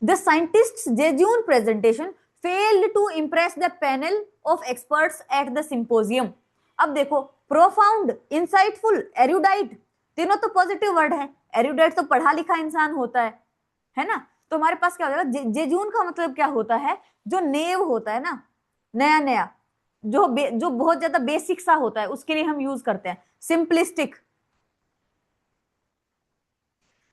The scientist jejune presentation failed to impress the panel of experts at the symposium. अब देखो, प्रोफाउंड, इंसाइटफुल, एरुडाइट, तीनों तो पॉजिटिव वर्ड है, एरुडाइट तो पढ़ा लिखा इंसान होता है ना, तो हमारे पास क्या हो जाएगा, जेजून का मतलब क्या होता है, जो नेव होता है ना, नया नया, जो बहुत ज्यादा बेसिक सा होता है उसके लिए हम यूज करते हैं। सिंपलिस्टिक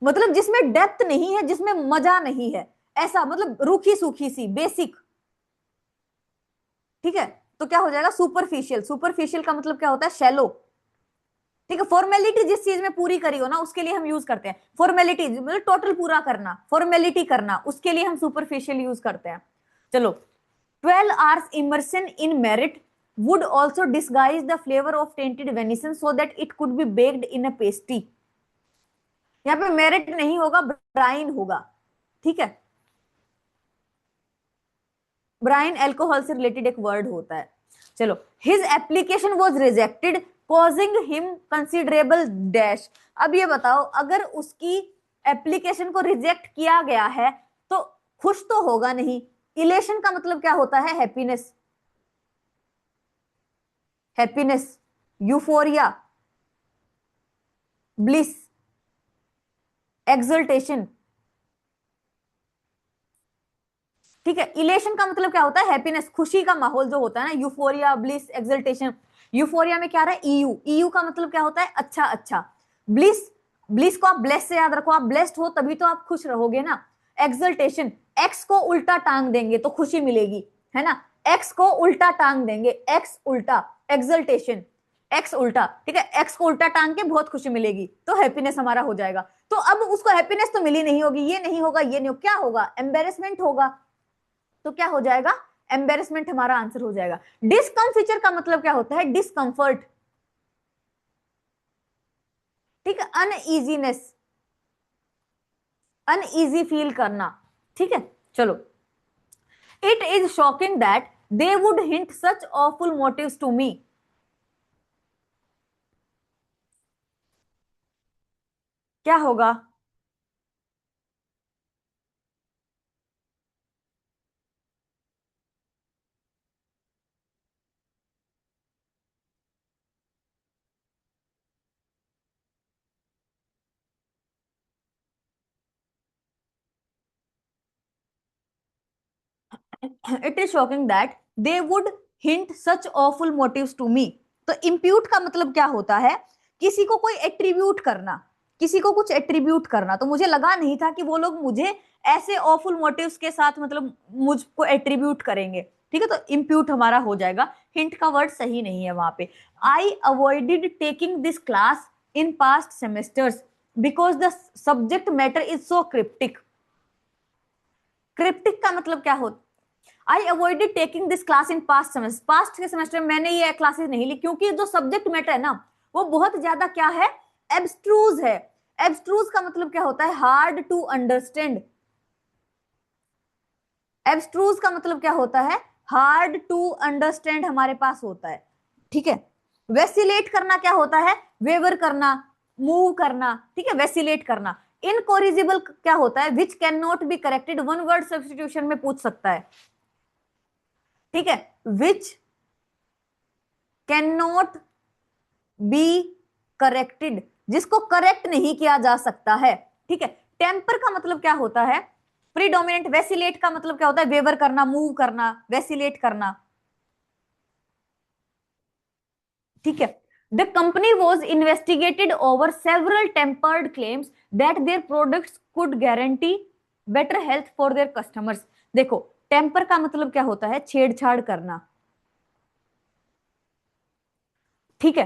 मतलब जिसमें डेप्थ नहीं है, जिसमें मजा नहीं है, ऐसा मतलब रूखी सूखी सी, बेसिक। ठीक है, तो क्या हो जाएगा सुपरफिशियल। सुपरफिशियल का मतलब क्या होता है शैलो। ठीक है, फॉर्मेलिटी जिस चीज में पूरी करी हो ना उसके लिए हम यूज करते हैं फॉर्मेलिटी, मतलब टोटल पूरा करना, फॉर्मेलिटी करना, उसके लिए हम सुपरफिशियल यूज करते हैं। चलो, 12 hours immersion in merit would also disguise the flavor of tainted venison so that it could be baked in a pastry। यहाँ पे मेरिट नहीं होगा, ब्राइन होगा। ठीक है, ब्राइन अल्कोहल से रिलेटेड एक वर्ड होता है। चलो, his application was rejected causing him considerable dash. अब ये बताओ, अगर उसकी एप्लीकेशन को रिजेक्ट किया गया है तो खुश तो होगा नहीं। इलेशन का मतलब क्या होता है happiness, happiness, euphoria, bliss, exaltation. ठीक है, इलेशन का मतलब क्या होता है हैप्पीनेस, खुशी का माहौल जो होता है ना, यूफोरिया, ब्लिस, एक्सल्टेशन। यूफोरिया में क्या रहा है ईयू, ईयू का मतलब क्या होता है अच्छा अच्छा। ब्लिस, ब्लिस को आप ब्लेस से याद रखो, आप ब्लेस्ड हो तभी तो आप खुश रहोगे ना। एक्सल्टेशन, एक्स को उल्टा टांग देंगे तो खुशी मिलेगी, है ना, एक्स को उल्टा टांग देंगे, एक्स उल्टा, एक्सल्टेशन, एक्स उल्टा। ठीक है, एक्स को उल्टा टांग के बहुत खुशी मिलेगी तो हैप्पीनेस हमारा हो जाएगा। तो अब उसको हैप्पीनेस तो मिली नहीं होगी, ये नहीं होगा, ये नहीं होगा, क्या होगा एम्बेरसमेंट होगा। तो क्या हो जाएगा एम्बेरसमेंट हमारा आंसर हो जाएगा। डिस्कम्फिचर का मतलब क्या होता है डिस्कंफर्ट। ठीक है, अनइजीनेस, अनइजी फील करना। ठीक है, चलो, it is shocking that they would hint such awful motives to me. क्या होगा, it is shocking that they would hint such awful motives to me. तो इम्प्यूट का मतलब क्या होता है किसी को कोई एट्रीब्यूट करना, किसी को कुछ एट्रीब्यूट करना। तो मुझे लगा नहीं था कि वो लोग मुझे ऐसे ऑफुल मोटिव्स के साथ मतलब मुझको एट्रीब्यूट करेंगे। ठीक है, तो इम्प्यूट हमारा हो जाएगा, हिंट का वर्ड सही नहीं है वहां पे। I avoided taking this class in past semesters because the subject matter is so cryptic. Cryptic का मतलब क्या होता, I avoided taking this class in past semester, past के सेमेस्टर में मैंने ये क्लासेस नहीं ली क्योंकि जो सब्जेक्ट मैटर है ना वो बहुत ज्यादा क्या है एब्स्ट्रूज है। एब्स्ट्रूज का मतलब क्या होता है हार्ड टू अंडरस्टैंड। एब्स्ट्रूज का मतलब क्या होता है हार्ड टू अंडरस्टैंड हमारे पास होता है। ठीक है, वेसिलेट करना क्या होता है वेवर करना, मूव करना। ठीक है, वेसिलेट करना। इनकोरिजिबल क्या होता है which can not be corrected, one word substitution में पूछ सकता है। ठीक है, which can not be corrected, जिसको करेक्ट नहीं किया जा सकता है। ठीक है, टेम्पर का मतलब क्या होता है प्रीडोमिनेंट। वेसिलेट का मतलब क्या होता है वेवर करना, मूव करना, वेसिलेट करना। ठीक है, the company was investigated over several tempered claims that their products could guarantee better health for their customers. देखो, टेम्पर का मतलब क्या होता है छेड़छाड़ करना। ठीक है,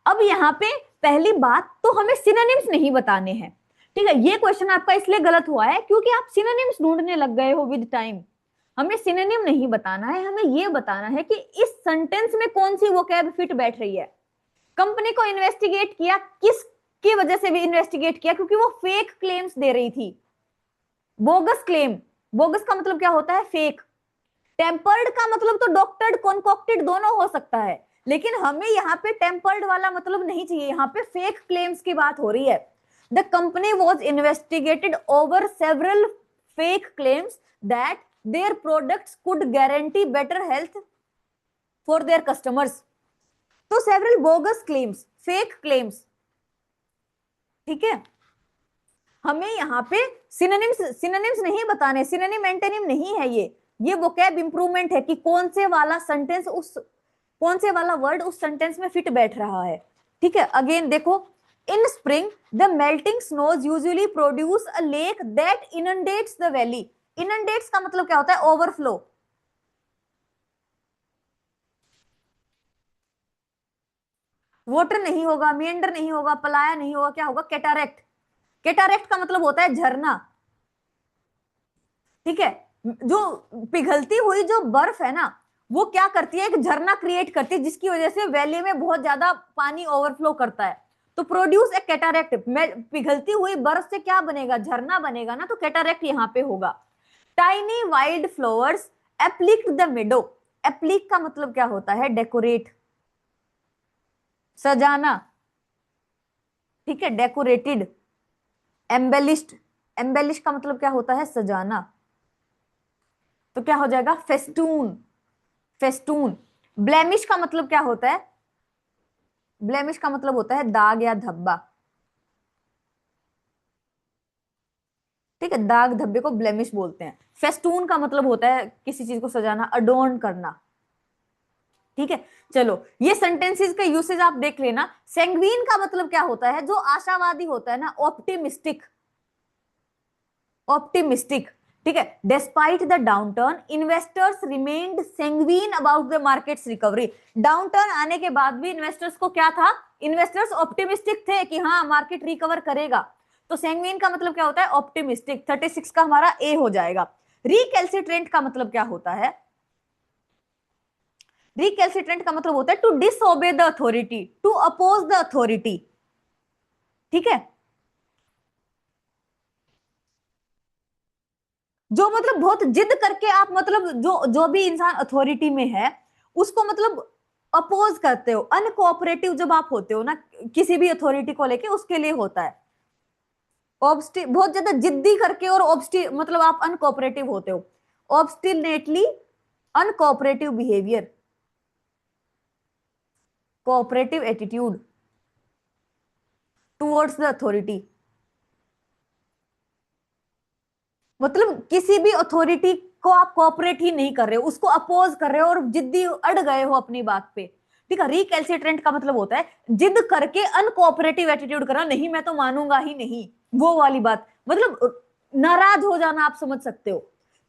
अब यहाँ पे पहली बात तो हमें सिनोनिम्स नहीं बताने हैं। ठीक है, ये क्वेश्चन आपका इसलिए गलत हुआ है क्योंकि आप सिनोनिम्स ढूंढने लग गए हो विद टाइम। हमें सिनोनिम नहीं बताना है, हमें ये बताना है कि इस सेंटेंस में कौन सी वोकैब फिट बैठ रही है। कंपनी को इन्वेस्टिगेट किया, किसकी वजह से भी इन्वेस्टिगेट किया क्योंकि वो फेक क्लेम्स दे रही थी, बोगस क्लेम। बोगस का मतलब क्या होता है फेक। टेम्पर्ड का मतलब तो डॉक्टर्ड कॉन्कॉक्टेड दोनों हो सकता है, लेकिन हमें यहाँ पे टेम्पर्ड वाला मतलब नहीं चाहिए, यहाँ पे फेक क्लेम्स की बात हो रही है। The company was investigated over several fake claims that their products could guarantee better health for their customers. तो several bogus claims, fake claims. ठीक है, हमें यहाँ पे सिनोनिम्स सिनोनिम्स नहीं बताने, सिनोनिम एंटोनिम नहीं है ये वोकैब इंप्रूवमेंट है कि कौन से वाला सेंटेंस उस, कौन से वाला वर्ड उस सेंटेंस में फिट बैठ रहा है। ठीक है, अगेन देखो, in spring the melting snows usually produce a lake that inundates the valley. Inundates का मतलब क्या होता है ओवरफ्लो। वाटर नहीं होगा, मिएंडर नहीं होगा, पलाया नहीं होगा, क्या होगा? कैटारेक्ट। कैटारेक्ट का मतलब होता है झरना। ठीक है, जो पिघलती हुई जो बर्फ है ना, वो क्या करती है, एक झरना क्रिएट करती है, जिसकी वजह से वैली में बहुत ज्यादा पानी ओवरफ्लो करता है, तो प्रोड्यूस ए कैटारेक्ट। पिघलती हुई बर्फ से क्या बनेगा? झरना बनेगा ना, तो कैटारेक्ट यहां पे होगा। Tiny wild flowers appliqued the meadow. Applique का मतलब क्या होता है? डेकोरेट, सजाना। ठीक है, डेकोरेटेड। एम्बेलिश्ड, एम्बेलिश का मतलब क्या होता है? सजाना। तो क्या हो जाएगा? Festoon, festoon. ब्लेमिश का मतलब क्या होता है? ब्लेमिश का मतलब होता है दाग या धब्बा। ठीक है, दाग धब्बे को ब्लेमिश बोलते हैं। फेस्टून का मतलब होता है किसी चीज को सजाना, अडोर्न करना। ठीक है, चलो ये सेंटेंसेस का यूसेज आप देख लेना। सेंग्वीन का मतलब क्या होता है? जो आशावादी होता है ना, ऑप्टिमिस्टिक, ऑप्टिमिस्टिक। ठीक है, despite the downturn investors remained sanguine about the market's recovery. Downturn आने के बाद भी इन्वेस्टर्स को क्या था? इन्वेस्टर्स ऑप्टिमिस्टिक थे कि हाँ मार्केट रिकवर करेगा। तो सेंग्वीन का मतलब क्या होता है? ऑप्टिमिस्टिक। 36 का हमारा ए हो जाएगा। रिकैल्सिट्रेंट का मतलब क्या होता है? रिकैल्सिट्रेंट का मतलब होता है to disobey the authority, to oppose the authority. ठीक है, जो मतलब बहुत जिद करके आप, मतलब जो जो भी इंसान अथॉरिटी में है उसको मतलब अपोज करते हो। अनकोऑपरेटिव जब आप होते हो ना किसी भी अथॉरिटी को लेके, उसके लिए होता है। ऑब्स्टि बहुत ज्यादा जिद्दी करके, और ऑब्स्टि मतलब आप अनकोऑपरेटिव होते हो। Obstinately uncooperative behaviour, cooperative attitude towards the authority. मतलब किसी भी अथॉरिटी को आप कोऑपरेट ही नहीं कर रहे हो, उसको अपोज कर रहे हो और जिद्दी अड़ गए हो अपनी बात पे। ठीक है, रिकैल्सिट्रेंट का मतलब होता है जिद करके अनकोऑपरेटिव एटीट्यूड करना, नहीं मैं तो मानूंगा ही नहीं, वो वाली बात। मतलब नाराज हो जाना, आप समझ सकते हो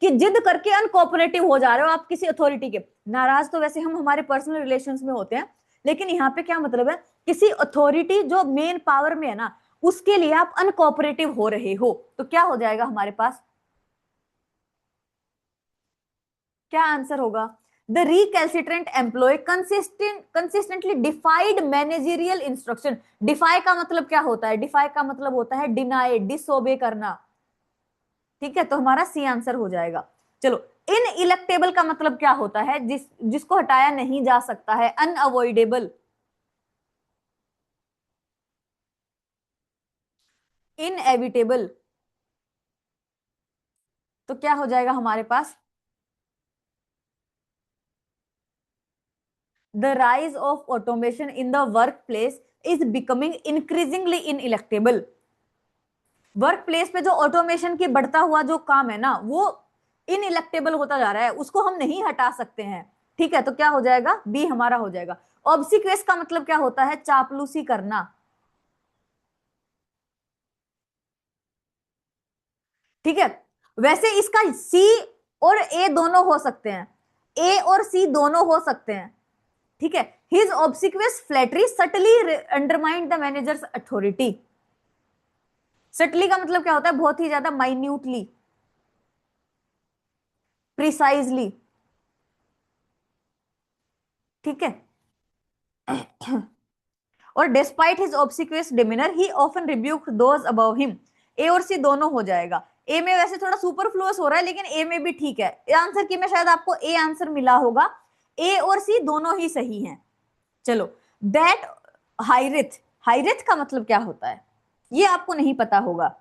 कि जिद करके अनकोऑपरेटिव हो जा रहे हो आप किसी अथॉरिटी के। नाराज तो वैसे हम हमारे पर्सनल रिलेशंस में होते हैं, लेकिन यहाँ पे क्या मतलब है? किसी अथॉरिटी जो मेन पावर में है ना, उसके लिए आप अनकोऑपरेटिव हो रहे हो, तो क्या हो जाएगा हमारे पास? क्या आंसर होगा? The recalcitrant employ consistently defied managerial instruction. Defy का मतलब क्या होता है? डिफाई का मतलब होता है डिनाई, डिसोबे करना। ठीक है, तो हमारा सी आंसर हो जाएगा। चलो, इन इलेक्टेबल का मतलब क्या होता है? जिसको हटाया नहीं जा सकता है, अनअवॉइडेबल। इनएविटेबल, तो क्या हो जाएगा हमारे पास? The rise of automation in the work place is becoming increasingly ineluctable. Work place पे जो ऑटोमेशन की बढ़ता हुआ जो काम है ना, वो इनइलेक्टेबल होता जा रहा है, उसको हम नहीं हटा सकते हैं। ठीक है, तो क्या हो जाएगा? बी हमारा हो जाएगा। ऑब्सिक्वेस का मतलब क्या होता है? चापलूसी करना। ठीक है, वैसे इसका सी और ए दोनों हो सकते हैं, ए और सी दोनों हो सकते हैं। ठीक है, his obsequious flattery subtly undermined the manager's authority. Subtly का मतलब क्या होता है? बहुत ही ज्यादा माइन्यूटली, प्रिसाइजली। ठीक है, और despite his obsequious demeanour he often rebuked those above him. A और सी दोनों हो जाएगा। ए में वैसे थोड़ा सुपरफ्लुअस हो रहा है, लेकिन ए में भी ठीक है। आंसर की में शायद आपको ए आंसर मिला होगा। ए और सी दोनों ही सही हैं। चलो, दैट हाइरिथ, हाइरिथ का मतलब क्या होता है? ये आपको नहीं पता होगा।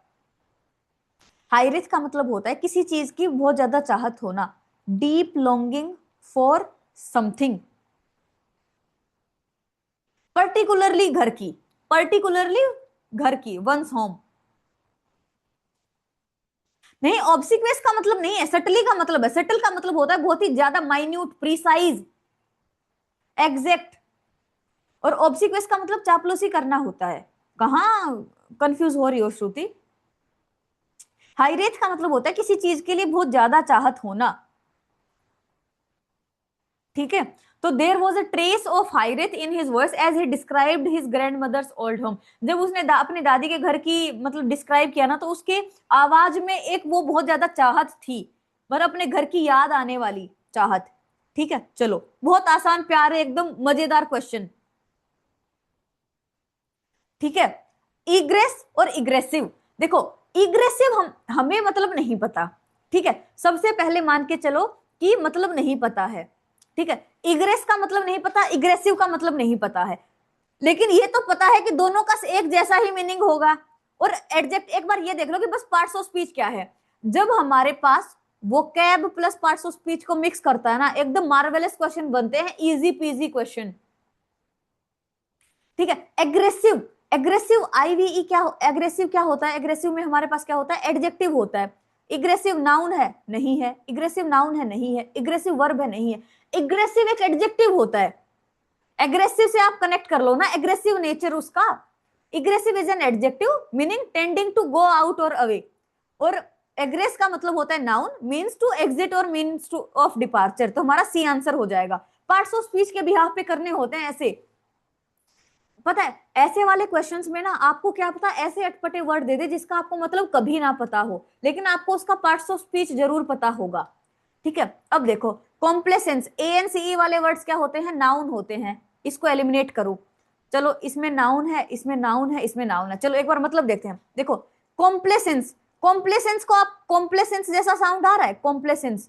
हाइरिथ का मतलब होता है किसी चीज की बहुत ज्यादा चाहत होना, deep longing for something. Particularly घर की, पर्टिकुलरली घर की, वंस होम। नहीं, ऑब्सिक्वेस का मतलब नहीं है, सटली का मतलब है। सटल का मतलब होता है बहुत ही ज्यादा माइन्यूट, प्रिसाइज, एग्जैक्ट। और ऑब्सिक्वेस का मतलब चापलूसी करना होता है। कहाँ कंफ्यूज हो रही हो श्रुति? हाईरेथ का मतलब होता है किसी चीज के लिए बहुत ज्यादा चाहत होना। ठीक है, तो there was a trace of hiraeth in his voice as he described his grandmother's old home. जब उसने अपनी दादी के घर की मतलब डिस्क्राइब किया ना, तो उसके आवाज में एक वो बहुत ज्यादा चाहत थी, पर अपने घर की याद आने वाली चाहत। ठीक है, चलो बहुत आसान प्यारे एकदम मजेदार क्वेश्चन। ठीक है, इग्रेस और इग्रेसिव। देखो, इग्रेसिव हमें मतलब नहीं पता। ठीक है, सबसे पहले मान के चलो कि मतलब नहीं पता है। ठीक है, इग्रेस का मतलब नहीं पता, इग्रेसिव का मतलब नहीं पता है, लेकिन ये तो पता है कि दोनों का एक जैसा ही मीनिंग होगा। और एडजेक्ट एक बार ये देख लो कि बस पार्ट्स ऑफ स्पीच क्या है। जब हमारे पास वो cab plus parts of speech को मिक्स करता है ना, एकदम मार्वेलस क्वेश्चन बनते हैं, इजी पीजी क्वेश्चन। ठीक है, एग्रेसिव। एग्रेसिव आईवीई क्या एग्रेसिव क्या होता है? एग्रेसिव में हमारे पास क्या होता है? एडजेक्टिव होता है। इग्रेसिव नाउन है? नहीं है। इग्रेसिव नाउन है? नहीं है। इग्रेसिव वर्ब है? नहीं है। इग्रेसिव एक एडजेक्टिव होता है। एग्रेसिव से आप कनेक्ट कर लो ना, एग्रेसिव नेचर उसका। Egressive is an adjective meaning tending to go out और अवे। और एग्रेस का मतलब होता है नाउन, मीन्स टू एग्जिट और मीन्स टू ऑफ डिपार्चर। तो हमारा सी आंसर हो जाएगा। पार्ट्स ऑफ स्पीच के बिहाफ पे करने होते हैं ऐसे। पता है, ऐसे वाले क्वेश्चंस में ना आपको क्या पता, ऐसे अटपटे वर्ड दे दे जिसका आपको मतलब कभी ना पता हो, लेकिन आपको उसका पार्ट्स ऑफ स्पीच जरूर पता होगा। ठीक है, अब देखो कॉम्प्लेसेंस, एएनसीई वाले वर्ड्स क्या होते हैं? नाउन होते हैं। इसको एलिमिनेट करो। चलो, इसमें नाउन है, इसमें नाउन है, इसमें नाउन है। चलो एक बार मतलब देखते हैं। देखो, कॉम्प्लेसेंस, कॉम्प्लेसेंस को आप कॉम्प्लेसेंस जैसा साउंड आ रहा है? कॉम्प्लेसेंस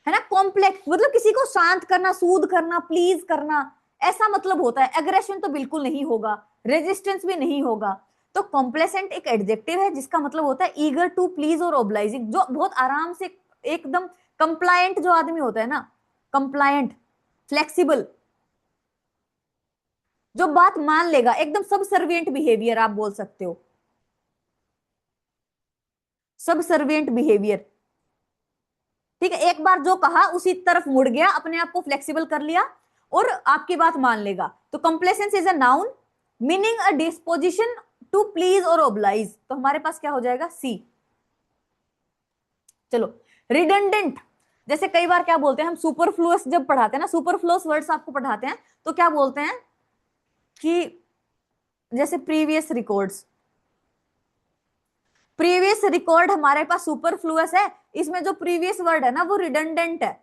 है ना? कॉम्प्लेक्स मतलब किसी को शांत करना, सूद करना, प्लीज करना, ऐसा मतलब होता है। एग्रेशन तो बिल्कुल नहीं होगा, रेजिस्टेंस भी नहीं होगा। तो कॉम्प्लेसेंट एक एडजेक्टिव है जिसका मतलब होता है ईगर टू प्लीज और ओब्लाइजिंग, जो बहुत आराम से एकदम कंप्लायंट जो आदमी होता है ना, कंप्लायंट, फ्लेक्सिबल, जो बात मान लेगा, एकदम सब सर्वियंट बिहेवियर आप बोल सकते हो। सब सर्वियंट बिहेवियर। ठीक है, एक बार जो कहा उसी तरफ मुड़ गया, अपने आप को फ्लेक्सिबल कर लिया और आपकी बात मान लेगा। तो complaisance is a noun meaning a disposition to please और ओब्लाइज। तो हमारे पास क्या हो जाएगा? सी। चलो, रिडंडेंट। जैसे कई बार क्या बोलते हैं हम, सुपरफ्लुअस जब पढ़ाते हैं ना, सुपरफ्लुअस वर्ड्स आपको पढ़ाते हैं, तो क्या बोलते हैं कि जैसे प्रीवियस रिकॉर्ड्स, प्रीवियस रिकॉर्ड हमारे पास सुपरफ्लुअस है, इसमें जो प्रीवियस वर्ड है ना वो रिडंडेंट है।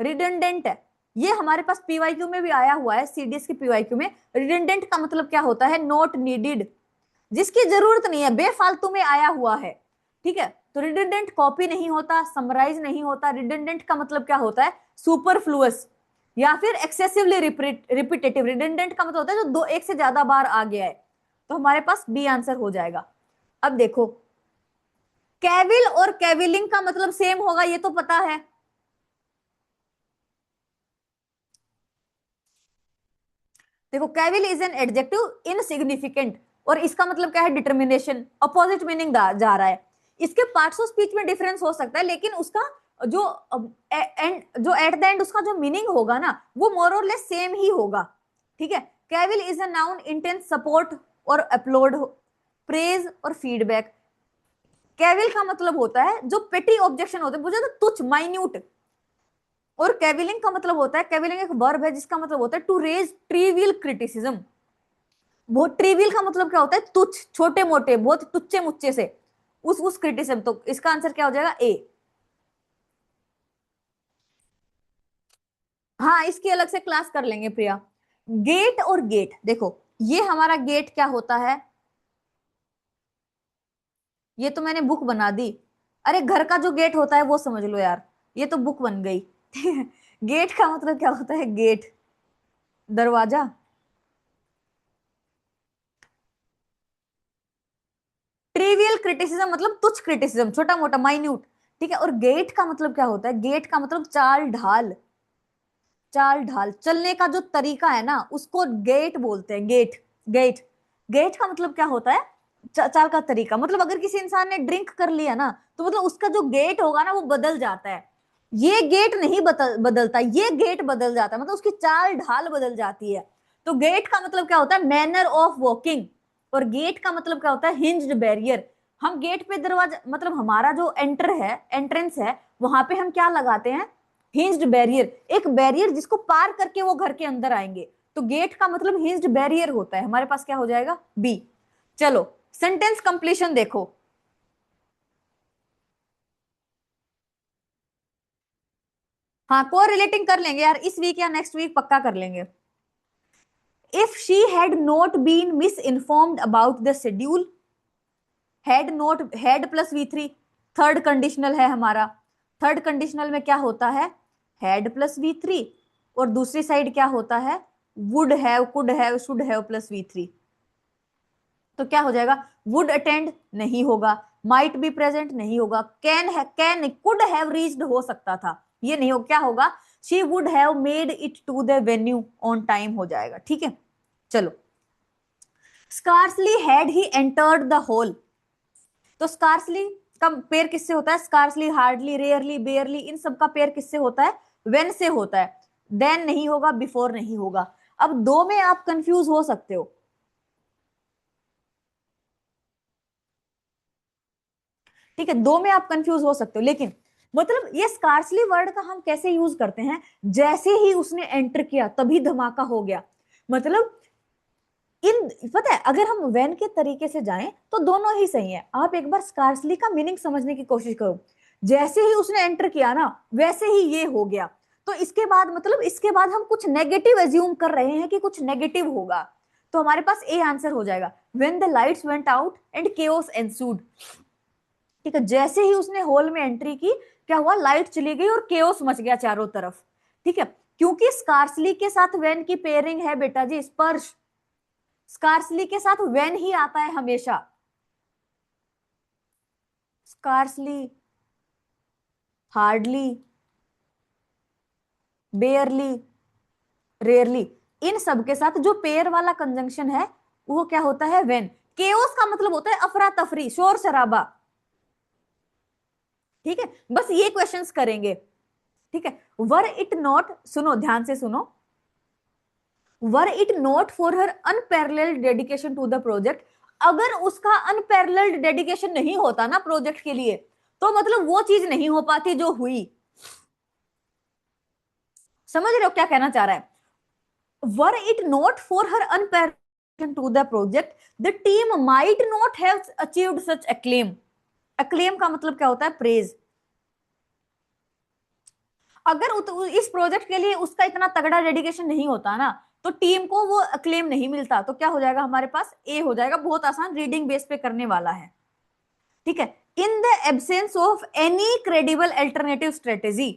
रिडंडेंट है, ये हमारे पास पीवाईक्यू में भी आया हुआ है, सीडीएस की पीवाईक्यू में। रिडंडेंट का मतलब क्या होता है? नॉट नीडेड, जिसकी जरूरत नहीं है, बेफालतू में आया हुआ है। ठीक है, तो रिडंडेंट कॉपी नहीं होता, समराइज नहीं होता। रिडंडेंट का मतलब क्या होता है? सुपरफ्लुअस या फिर एक्सेसिवली रिपीटेटिव। रिडंडेंट का मतलब होता है जो दो एक से ज्यादा बार आ गया है। तो हमारे पास बी आंसर हो जाएगा। अब देखो, कैविल और कैविलिंग का मतलब सेम होगा, ये तो पता है। देखो, Cavill is an adjective insignificant, और इसका मतलब क्या है? डिटर्मिनेशन, अपोजिट मीनिंग जा रहा है। इसके पार्ट्स ऑफ स्पीच में डिफरेंस हो सकता है, लेकिन उसका जो एंड, जो एट द एंड उसका जो मीनिंग होगा ना, वो मोर और लेस सेम ही होगा। ठीक है, Cavill is a noun intense support और अपलोड, प्रेज और फीडबैक। कैविल का मतलब होता है जो पेटी ऑब्जेक्शन होते हैं, बुझे तो तुच्छ, माइन्यूट। और कैविलिंग का मतलब होता है, कैविलिंग एक वर्ब है जिसका मतलब होता है टू रेज ट्रिवियल क्रिटिसिज्म। बहुत ट्रिवियल का मतलब क्या होता है? तुच्छ, छोटे मोटे, बहुत तुच्चे मुच्चे से उस क्रिटिसिज्म। तो इसका आंसर क्या हो जाएगा? ए। हाँ, इसकी अलग से क्लास कर लेंगे प्रिया। गेट और गेट, देखो ये हमारा गेट क्या होता है? ये तो मैंने बुक बना दी। अरे घर का जो गेट होता है वो समझ लो यार, ये तो बुक बन गई। ठीक है, गेट का मतलब क्या होता है? गेट, दरवाजा। ट्रिवियल क्रिटिसिज्म मतलब तुच्छ क्रिटिसिज्म, छोटा मोटा, माइन्यूट। ठीक है, और गेट का मतलब क्या होता है? गेट का मतलब चाल ढाल। चाल ढाल, चलने का जो तरीका है ना, उसको गेट बोलते हैं। गेट, गेट, गेट का मतलब क्या होता है? चाल का तरीका। मतलब अगर किसी इंसान ने ड्रिंक कर लिया ना, तो मतलब उसका जो गेट होगा ना वो बदल जाता है। ये गेट नहीं बदलता, ये गेट बदल जाता है, मतलब उसकी चाल ढाल बदल जाती है। तो गेट का मतलब क्या होता है? Manner of walking. और गेट का मतलब क्या होता है? Hinged barrier. हम गेट पे दरवाजा, मतलब हमारा जो एंट्रेंस है, वहां पे हम क्या लगाते हैं? हिंज्ड बैरियर, एक बैरियर जिसको पार करके वो घर के अंदर आएंगे, तो गेट का मतलब हिंज्ड बैरियर होता है। हमारे पास क्या हो जाएगा, बी। चलो सेंटेंस कंप्लीशन देखो। हाँ को रिलेटिंग कर लेंगे यार, इस वीक या नेक्स्ट वीक पक्का कर लेंगे। If she had not been misinformed about the schedule, had not, had plus V3 third conditional है हमारा। थर्ड कंडीशनल में क्या होता है, हैड प्लस V3, और दूसरी साइड क्या होता है, would have, could have, should have plus V3। तो क्या हो जाएगा, वुड अटेंड नहीं होगा, माइट बी प्रेजेंट नहीं होगा, कैन कुड हैव रीच्ड हो सकता था, ये नहीं हो, क्या होगा, she would have made it to the venue on time हो जाएगा। ठीक है, चलो scarcely had he entered the hall, तो स्कार्सली का पेयर किससे होता है, स्कार्सली, हार्डली, रेयरली, बेयरली, इन सब का पेयर किससे होता है, वेन से होता है। देन नहीं होगा, बिफोर नहीं होगा। अब दो में आप कंफ्यूज हो सकते हो, ठीक है, दो में आप कंफ्यूज हो सकते हो, लेकिन मतलब ये स्कार्सली वर्ड का हम कैसे यूज करते हैं, जैसे ही उसने एंटर किया तभी धमाका हो गया। मतलब इन, पता है अगर हम वेन के तरीके से जाएं तो दोनों ही सही है। आप एक बार स्कार्सली का मीनिंग समझने की कोशिश करो, जैसे ही उसने एंटर किया ना वैसे ही ये हो गया, तो इसके बाद मतलब इसके बाद हम कुछ नेगेटिव एज्यूम कर रहे हैं कि कुछ नेगेटिव होगा, तो हमारे पास ए आंसर हो जाएगा, when the lights went out and chaos ensued. ठीक है, जैसे ही उसने हॉल में एंट्री की क्या हुआ, लाइट चली गई और केओस मच गया चारों तरफ। ठीक है, क्योंकि स्कार्सली के साथ वेन की पेयरिंग है बेटा जी, स्पर्श, स्कार्सली के साथ वेन ही आता है हमेशा, स्कार्सली, हार्डली, बेयरली, रेयरली, इन सब के साथ जो पेयर वाला कंजंक्शन है वो क्या होता है, वेन। केओस का मतलब होता है अफरा तफरी, शोर शराबा। ठीक है, बस ये क्वेश्चंस करेंगे। ठीक है, वर इट नॉट, सुनो ध्यान से सुनो, were it not for her unparalleled dedication to the project, अगर उसका अनपैरेलल्ड डेडिकेशन नहीं होता ना प्रोजेक्ट के लिए, तो मतलब वो चीज नहीं हो पाती जो हुई। समझ रहे हो क्या कहना चाह रहा है, were it not for her unparalleled to the project the team might not have achieved such acclaim. Acclaim का मतलब क्या होता है, प्रेज। अगर इस प्रोजेक्ट के लिए उसका इतना तगड़ा डेडिकेशन नहीं होता ना, तो टीम को वो क्लेम नहीं मिलता। तो क्या हो जाएगा हमारे पास, ए हो जाएगा, बहुत आसान, रीडिंग बेस पे करने वाला है। ठीक है, in the absence of any credible alternative strategy,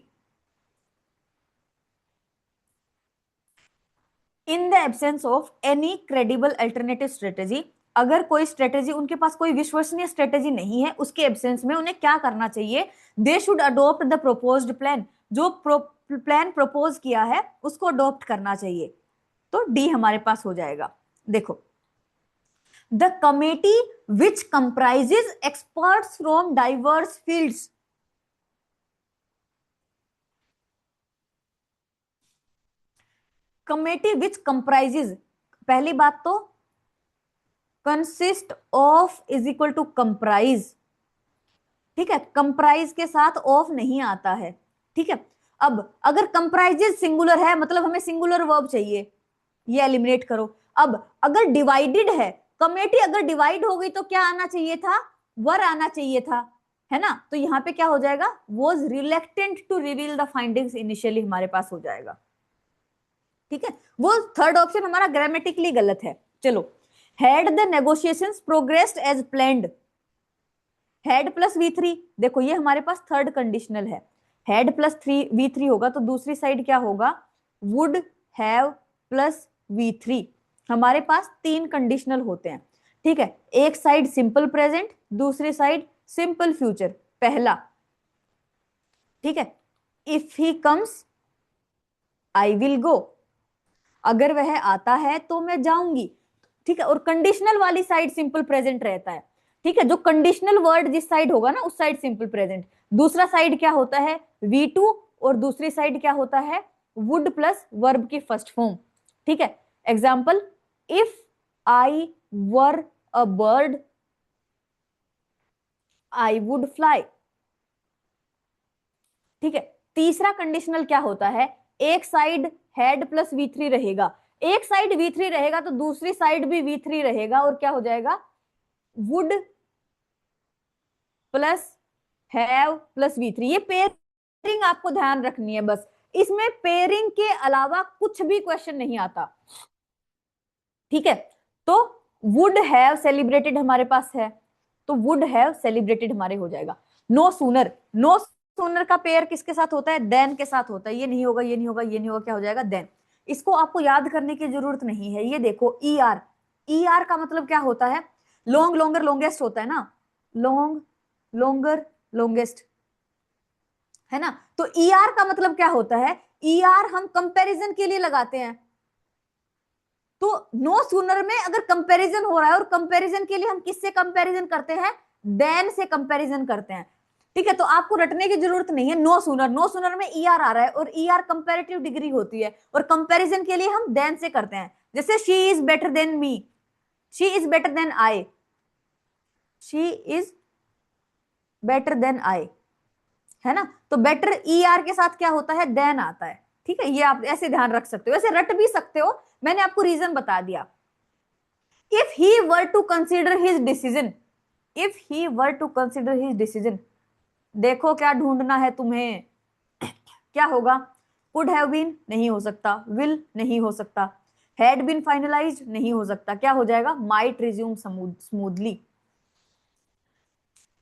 in the absence of any credible alternative strategy, अगर कोई स्ट्रेटेजी, उनके पास कोई विश्वसनीय स्ट्रेटेजी नहीं है, उसके एब्सेंस में उन्हें क्या करना चाहिए, they should adopt the proposed plan, जो प्लान प्रपोज किया है उसको अडोप्ट करना चाहिए। तो डी हमारे पास हो जाएगा। देखो, the committee which comprises experts from diverse fields, committee which comprises, पहली बात तो consist of is equal to comprise. ठीक है, कंप्राइज के साथ ऑफ नहीं आता है। ठीक है, अब अगर कंप्राइजेज सिंगुलर है मतलब हमें सिंगुलर वर्ब चाहिए, ये एलिमिनेट करो। अब अगर डिवाइडेड है, कमेटी अगर डिवाइड हो गई तो क्या आना चाहिए था, वर आना चाहिए था, है ना। तो यहाँ पे क्या हो जाएगा, was reluctant to reveal the findings initially हमारे पास हो जाएगा। ठीक है, वो थर्ड ऑप्शन हमारा ग्रामेटिकली गलत है। चलो, had the negotiations progressed as planned, had plus V3, देखो ये हमारे पास थर्ड कंडीशनल है, हैड प्लस V3 होगा तो दूसरी साइड क्या होगा, वुड हैव प्लस V3। हमारे पास तीन कंडीशनल होते हैं। ठीक है, एक साइड सिंपल प्रेजेंट, दूसरी साइड सिंपल फ्यूचर, पहला। ठीक है, if he comes I will go, अगर वह आता है तो मैं जाऊंगी। ठीक है, और कंडीशनल वाली साइड सिंपल प्रेजेंट रहता है। ठीक है, जो कंडीशनल वर्ड जिस साइड होगा ना उस साइड सिंपल प्रेजेंट, दूसरा साइड क्या होता है, V2, और दूसरी साइड क्या होता है, वुड प्लस वर्ब की फर्स्ट फॉर्म। ठीक है, example, if I were a bird I would fly. ठीक है, तीसरा कंडीशनल क्या होता है, एक साइड हेड प्लस V3 रहेगा, एक साइड V3 रहेगा तो दूसरी साइड भी V3 रहेगा, और क्या हो जाएगा, would plus have plus V3। ये पेयरिंग आपको ध्यान रखनी है बस, इसमें पेयरिंग के अलावा कुछ भी क्वेश्चन नहीं आता। ठीक है, तो वुड हैव सेलिब्रेटेड हमारे पास है, तो वुड हैव सेलिब्रेटेड हमारे हो जाएगा। नो सूनर, नो सूनर का पेयर किसके साथ होता है, देन के साथ होता है। ये नहीं होगा, ये नहीं होगा, ये नहीं होगा, क्या हो जाएगा, देन। इसको आपको याद करने की जरूरत नहीं है। ये देखो ई आर, ई आर का मतलब क्या होता है, लॉन्ग लॉन्गर लॉन्गेस्ट होता है ना, लॉन्ग लॉन्गर लॉन्गेस्ट, है ना। तो ई आर का मतलब क्या होता है, ई आर हम कंपैरिजन के लिए लगाते हैं। तो नो सूनर में अगर कंपैरिजन हो रहा है, और कंपैरिजन के लिए हम किससे कंपैरिजन करते हैं, देन से कंपैरिजन करते हैं। ठीक है, तो आपको रटने की जरूरत नहीं है। नो सूनर, नो सूनर में ई आर आ रहा है, और ई आर कंपैरेटिव डिग्री होती है, और कंपैरिजन के लिए हम देन से करते हैं। जैसे she is better than me, she is better than I, she is better than I, है ना। तो बेटर ई आर के साथ क्या होता है, देन आता है। ठीक है, ये आप ऐसे ध्यान रख सकते हो, ऐसे रट भी सकते हो, मैंने आपको रीजन बता दिया। If he were to consider his decision, if he were to consider his decision, देखो क्या ढूंढना है तुम्हें, क्या होगा, कुड हैव बीन नहीं हो सकता, विल नहीं हो सकता, हैड बीन फाइनलाइज्ड नहीं हो सकता, क्या हो जाएगा, माइट रिज्यूम स्मूथली।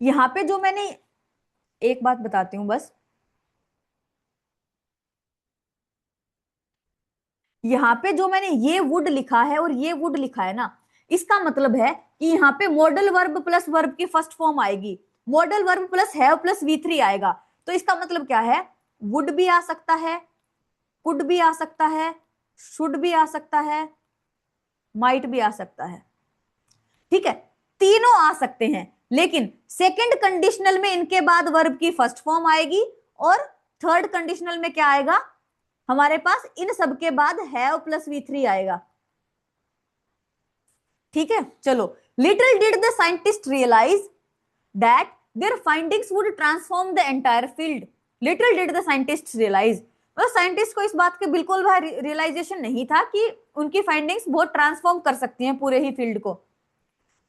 यहां पे जो मैंने, एक बात बताती हूं बस, यहाँ पे जो मैंने ये वुड लिखा है और ये वुड लिखा है ना, इसका मतलब है कि यहाँ पे मॉडल वर्ब प्लस वर्ब की फर्स्ट फॉर्म आएगी, modal verb plus have plus V3 आएगा। तो इसका मतलब क्या है, वुड भी आ सकता है, कुड भी आ सकता है, शुड भी आ सकता है, माइट भी आ सकता है। ठीक है, तीनों आ सकते हैं, लेकिन सेकंड कंडीशनल में इनके बाद वर्ब की फर्स्ट फॉर्म आएगी, और थर्ड कंडीशनल में क्या आएगा, हमारे पास इन सब के बाद हैव प्लस V3 आएगा। ठीक है, चलो, little did the scientist realise that their findings would transform the entire field. Little did the scientist realise, मतलब साइंटिस्ट को इस बात के बिल्कुल रियलाइजेशन नहीं था कि उनकी फाइंडिंग्स बहुत ट्रांसफॉर्म कर सकती हैं पूरे ही फील्ड को।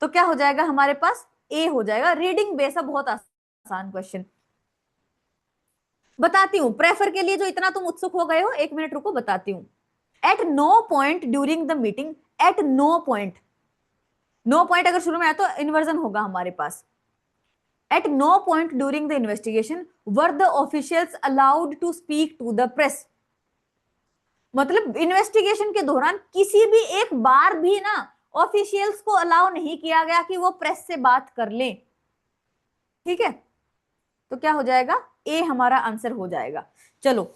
तो क्या हो जाएगा हमारे पास, ए हो जाएगा। रीडिंग बेस, बहुत आसान क्वेश्चन। बताती हूं, प्रेफर के लिए जो इतना तुम उत्सुक हो गए हो, एक मिनट रुको, बताती हूं। At no point during the meeting, at no point, no point अगर शुरू में आया तो इन्वर्जन होगा हमारे पास। At no point during the investigation were the officials allowed to speak to the press. मतलब इन्वेस्टिगेशन के दौरान किसी भी एक बार भी ना ऑफिशियल्स को अलाउ नहीं किया गया कि वो प्रेस से बात कर लें। ठीक है, तो क्या हो जाएगा, ए हमारा आंसर हो जाएगा। चलो,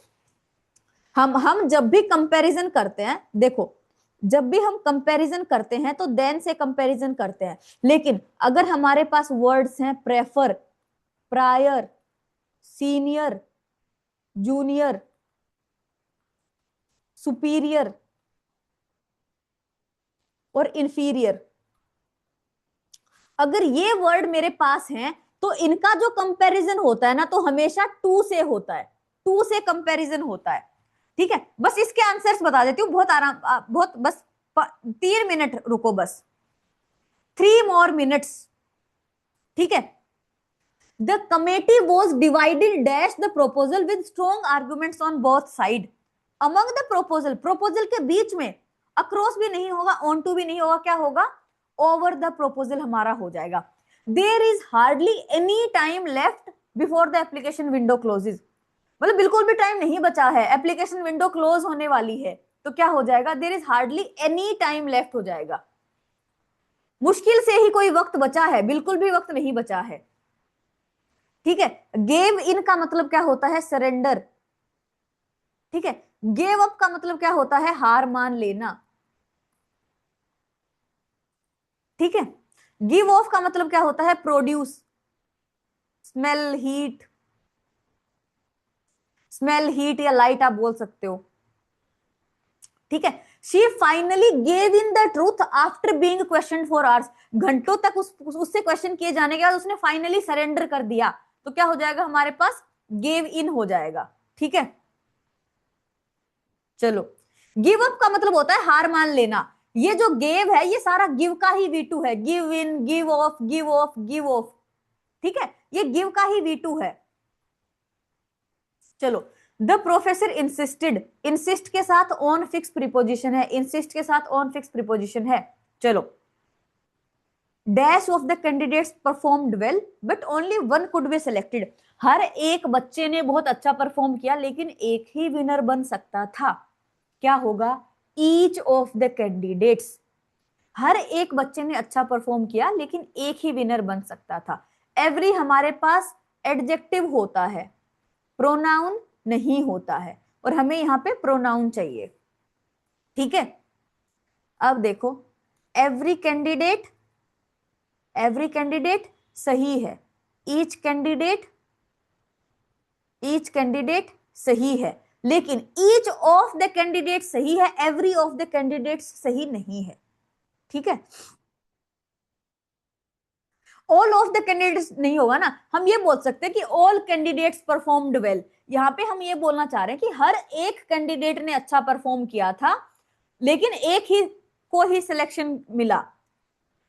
हम जब भी कंपैरिजन करते हैं, देखो, जब भी हम कंपैरिजन करते हैं तो देन से कंपैरिजन करते हैं, लेकिन अगर हमारे पास वर्ड्स हैं prefer, prior, senior, junior, superior और इंफीरियर, अगर ये वर्ड मेरे पास हैं तो इनका जो कंपैरिजन होता है ना, तो हमेशा टू से होता है, टू से कंपैरिजन होता है। ठीक है, बस इसके आंसर्स बता देती हूँ, बहुत आराम, बहुत बस 3 मिनट रुको, बस 3 more minutes। ठीक है, the committee was divided dash the proposal with strong arguments on both side. Among the proposal, proposal के बीच में, अक्रॉस भी नहीं होगा, ऑन टू भी नहीं होगा, क्या होगा, ओवर द प्रोपोजल हमारा हो जाएगा। There is hardly any time left before the application window closes, मतलब बिल्कुल भी टाइम नहीं बचा है, एप्लीकेशन विंडो क्लोज होने वाली है, तो क्या हो जाएगा, there is hardly any time left हो जाएगा। मुश्किल से ही कोई वक्त बचा है, बिल्कुल भी वक्त नहीं बचा है। ठीक है, गेव इन का मतलब क्या होता है, सरेंडर। ठीक है, गेव अप का मतलब क्या होता है, हार मान लेना। ठीक है, गिव ऑफ का मतलब क्या होता है, produce, smell, heat, smell, heat या लाइट आप बोल सकते हो। ठीक है, she finally gave in the truth after being question for hours, घंटों तक उससे क्वेश्चन किए जाने के बाद उसने फाइनली सरेंडर कर दिया, तो क्या हो जाएगा हमारे पास, गेव इन हो जाएगा। ठीक है, चलो। गिव अप का मतलब होता है हार मान लेना। ये जो गेव है ये सारा गिव का ही V2 है, give in, give of, give of, give of. ठीक है, ये गिव का ही V2 है। चलो, द प्रोफेसर इंसिस्टेड, इंसिस्ट के साथ ऑन फिक्स प्रीपोजिशन है, इंसिस्ट के साथ ऑन फिक्स प्रीपोजिशन है। चलो, dash of the candidates performed well but only one could be selected. हर एक बच्चे ने बहुत अच्छा परफॉर्म किया लेकिन एक ही विनर बन सकता था। क्या होगा? Each of the candidates. हर एक बच्चे ने अच्छा परफॉर्म किया लेकिन एक ही विनर बन सकता था। एवरी हमारे पास एडजेक्टिव होता है, प्रोनाउन नहीं होता है, और हमें यहां पे प्रोनाउन चाहिए। ठीक है, अब देखो, एवरी कैंडिडेट, एवरी कैंडिडेट सही है, ईच कैंडिडेट, ईच कैंडिडेट सही है, लेकिन ईच ऑफ द कैंडिडेट सही है, एवरी ऑफ द कैंडिडेट सही नहीं है। ठीक है, ऑल ऑफ द कैंडिडेट्स नहीं होगा ना, हम ये बोल सकते हैं कि ऑल कैंडिडेट्स परफॉर्म्ड वेल। यहां पे हम ये बोलना चाह रहे हैं कि हर एक कैंडिडेट ने अच्छा परफॉर्म किया था लेकिन एक ही को ही सिलेक्शन मिला।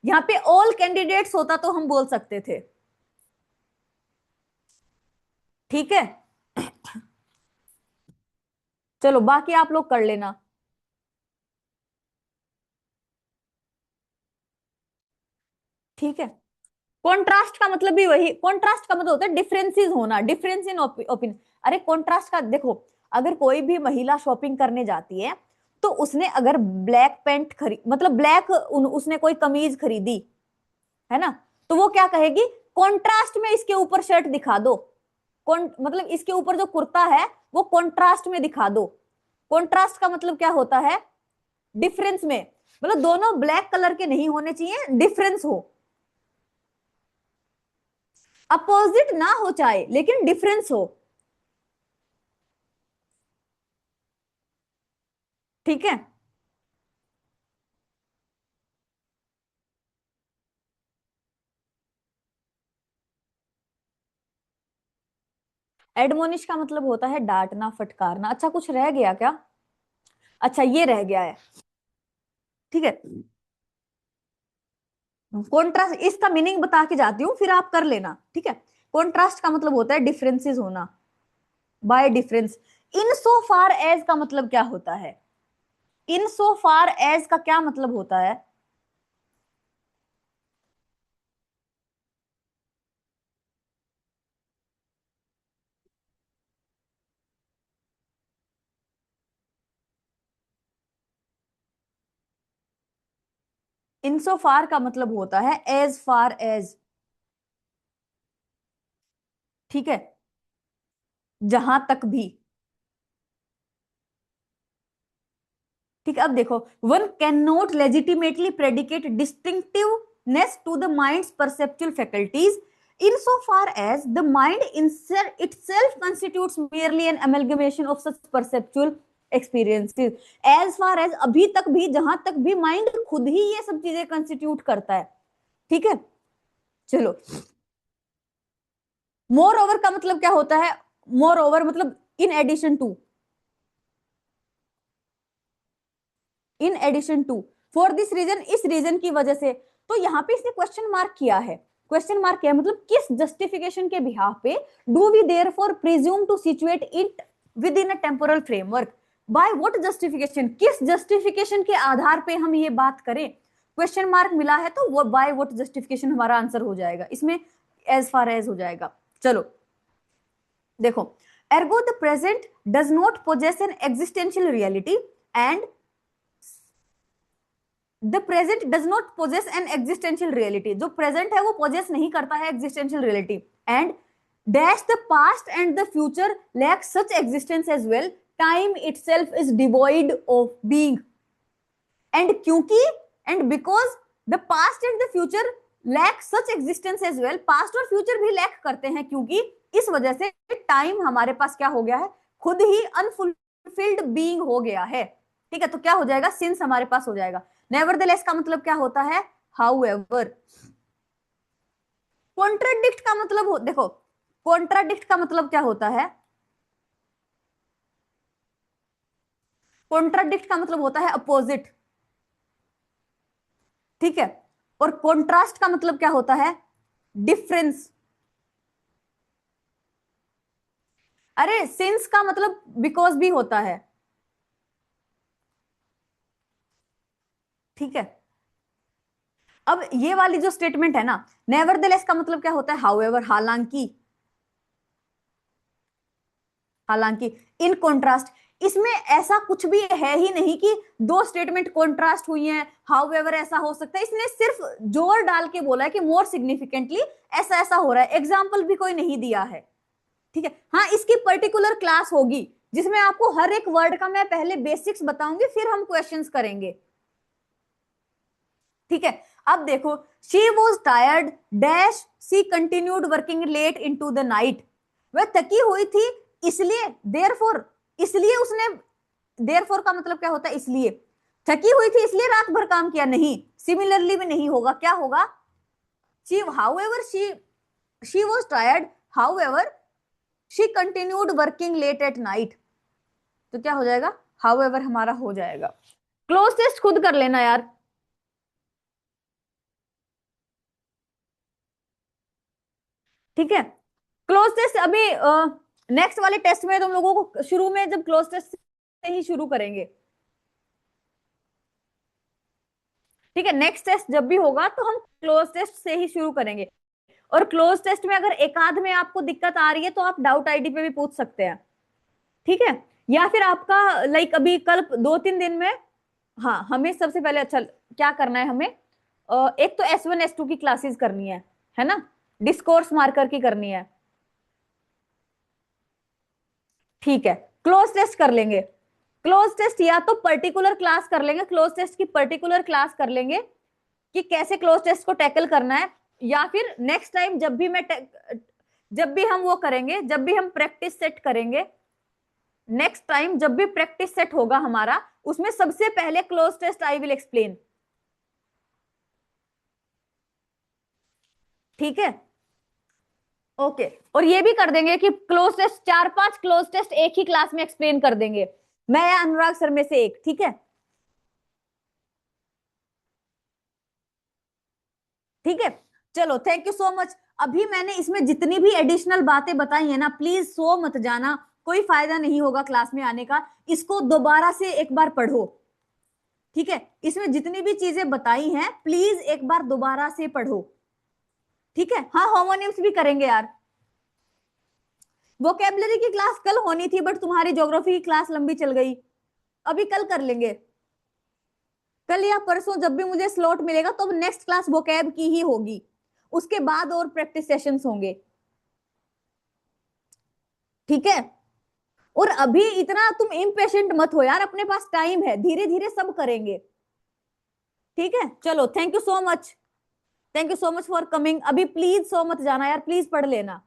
यहां पे ऑल कैंडिडेट्स होता तो हम बोल सकते थे। ठीक है, चलो बाकी आप लोग कर लेना। ठीक है, कॉन्ट्रास्ट का मतलब भी वही, कॉन्ट्रास्ट का मतलब होता है डिफरेंसेस होना, डिफरेंस इन ओपिनियन। अरे कॉन्ट्रास्ट का देखो, अगर कोई भी महिला शॉपिंग करने जाती है तो उसने अगर ब्लैक पैंट खरीद, मतलब ब्लैक उसने कोई कमीज खरीदी है ना, तो वो क्या कहेगी? कॉन्ट्रास्ट में इसके ऊपर शर्ट दिखा दो, मतलब इसके ऊपर जो कुर्ता है वो कॉन्ट्रास्ट में दिखा दो। कॉन्ट्रास्ट का मतलब क्या होता है? डिफरेंस में, मतलब दोनों ब्लैक कलर के नहीं होने चाहिए, डिफरेंस हो, अपोजिट ना हो चाहे लेकिन डिफरेंस हो। ठीक है, एडमोनिश का मतलब होता है डांटना, फटकारना। अच्छा, कुछ रह गया क्या? अच्छा, ये रह गया है। ठीक है, कॉन्ट्रास्ट इसका मीनिंग बता के जाती हूँ, फिर आप कर लेना। ठीक है, कॉन्ट्रास्ट का मतलब होता है डिफरेंसेस होना, by difference. In so far as का मतलब क्या होता है? इन सो फार एज का क्या मतलब होता है? इन सो फार का मतलब होता है एज फार एज। ठीक है, जहां तक भी। ठीक है, अब देखो, one can not legitimately predicate distinctiveness to the mind's perceptual faculties in so far as the mind itself constitutes merely an amalgamation of such perceptual experiences। As far as, अभी तक भी, जहां तक भी माइंड खुद ही ये सब चीजें कंस्टिट्यूट करता है। ठीक है, चलो। मोर ओवर का मतलब क्या होता है? मोर ओवर मतलब in addition to, in addition to, for this reason, इस रीजन की वजह से। तो यहां पे इसने क्वेश्चन मार्क किया है, क्वेश्चन मार्क किया मतलब किस जस्टिफिकेशन के बिहाफ पे do we therefore presume to situate it within a temporal framework. By what justification, किस जस्टिफिकेशन के आधार पे हम ये बात करें? क्वेश्चन मार्क मिला है तो वो बाय व्हाट जस्टिफिकेशन हमारा आंसर हो जाएगा इसमें, एज फार एज हो जाएगा। चलो देखो, ergo the present does not possess an existential reality and the present does not possess an existential reality. जो प्रेजेंट है वो पोजेस नहीं करता है existential reality. And dash the past and the future lack such existence as well, time itself is devoid of being. And क्योंकि, and because the past and the future lack such existence as well, past और फ्यूचर भी लैक करते हैं क्योंकि इस वजह से टाइम हमारे पास क्या हो गया है? खुद ही अनफुलफिल्ड बीइंग हो गया है। ठीक है, तो क्या हो जाएगा? सिंस हमारे पास हो जाएगा। नेवरदलेस का मतलब क्या होता है? How ever. कॉन्ट्राडिक्ट का मतलब देखो, कॉन्ट्राडिक्ट का मतलब क्या होता है? कॉन्ट्राडिक्ट का मतलब होता है अपोजिट, ठीक है। और कॉन्ट्रास्ट का मतलब क्या होता है? डिफरेंस। अरे सिंस का मतलब बिकॉज भी होता है, ठीक है। अब ये वाली जो स्टेटमेंट है ना, नेवरदलेस का मतलब क्या होता है? हाउएवर, हालांकि, हालांकि। इन कॉन्ट्रास्ट, इसमें ऐसा कुछ भी है ही नहीं कि दो स्टेटमेंट कॉन्ट्रास्ट हुई हैं, हाउएवर ऐसा हो सकता है। इसने सिर्फ जोर डाल के बोला है कि मोर सिग्निफिकेंटली ऐसा ऐसा हो रहा है, एग्जाम्पल भी कोई नहीं दिया है, ठीक है। हाँ, इसकी पर्टिकुलर क्लास होगी जिसमें आपको हर एक वर्ड का मैं पहले बेसिक्स बताऊंगी, फिर हम क्वेश्चंस करेंगे, ठीक है। अब देखो, she was tired dash she continued working late into the night. वह थकी हुई थी इसलिए, देयरफॉर, इसलिए उसने, देयरफॉर का मतलब क्या होता है? इसलिए। थकी हुई थी इसलिए रात भर काम किया, नहीं। सिमिलरली भी नहीं होगा, क्या होगा? She however she was tired, however she continued working late at night. तो क्या हो जाएगा? हाउएवर हमारा हो जाएगा। क्लोज टेस्ट खुद कर लेना यार, ठीक है। क्लोज टेस्ट अभी नेक्स्ट वाले टेस्ट में तुम लोगों को शुरू में जब क्लोज टेस्ट से ही शुरू करेंगे, ठीक है। नेक्स्ट टेस्ट जब भी होगा तो हम क्लोज टेस्ट से ही शुरू करेंगे। और क्लोज टेस्ट में अगर एक आध में आपको दिक्कत आ रही है तो आप डाउट आईडी पे भी पूछ सकते हैं, ठीक है। या फिर आपका लाइक अभी कल 2-3 दिन में, हाँ, हमें सबसे पहले अच्छा क्या करना है, हमें एक तो S1 S2 की क्लासेस करनी है ना, डिस्कोर्स मार्कर की करनी है, ठीक है। क्लोज टेस्ट कर लेंगे। क्लोज टेस्ट या तो पर्टिकुलर क्लास कर लेंगे, क्लोज टेस्ट की पर्टिकुलर क्लास कर लेंगे कि कैसे क्लोज टेस्ट को टैकल करना है। या फिर नेक्स्ट टाइम जब भी हम वो करेंगे, जब भी हम प्रैक्टिस सेट करेंगे, नेक्स्ट टाइम जब भी प्रैक्टिस सेट होगा हमारा, उसमें सबसे पहले cloze test I will explain, ठीक है। ओके। और ये भी कर देंगे कि क्लोज टेस्ट 4-5 क्लोज टेस्ट एक ही क्लास में एक्सप्लेन कर देंगे, मैं या अनुराग सर में से एक, ठीक है। ठीक है, चलो थैंक यू सो मच। अभी मैंने इसमें जितनी भी एडिशनल बातें बताई है ना, प्लीज सो मत जाना, कोई फायदा नहीं होगा क्लास में आने का। इसको दोबारा से एक बार पढ़ो, ठीक है। इसमें जितनी भी चीजें बताई हैं प्लीज एक बार दोबारा से पढ़ो, ठीक है। हाँ, होमोनिम्स भी करेंगे यार। वोकेबलरी की क्लास कल होनी थी बट तुम्हारी ज्योग्राफी की क्लास लंबी चल गई, अभी कल कर लेंगे। कल या परसों जब भी मुझे स्लॉट मिलेगा तो नेक्स्ट क्लास वोकैब की ही होगी, उसके बाद और प्रैक्टिस सेशंस होंगे, ठीक है। और अभी इतना तुम इम्पेशेंट मत हो यार, अपने पास टाइम है, धीरे धीरे सब करेंगे, ठीक है। चलो thank you so much, thank you so much for coming. अभी प्लीज सो मत जाना यार, प्लीज पढ़ लेना,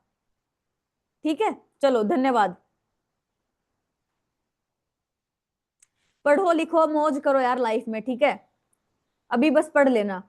ठीक है। चलो धन्यवाद। पढ़ो लिखो मौज करो यार लाइफ में, ठीक है। अभी बस पढ़ लेना।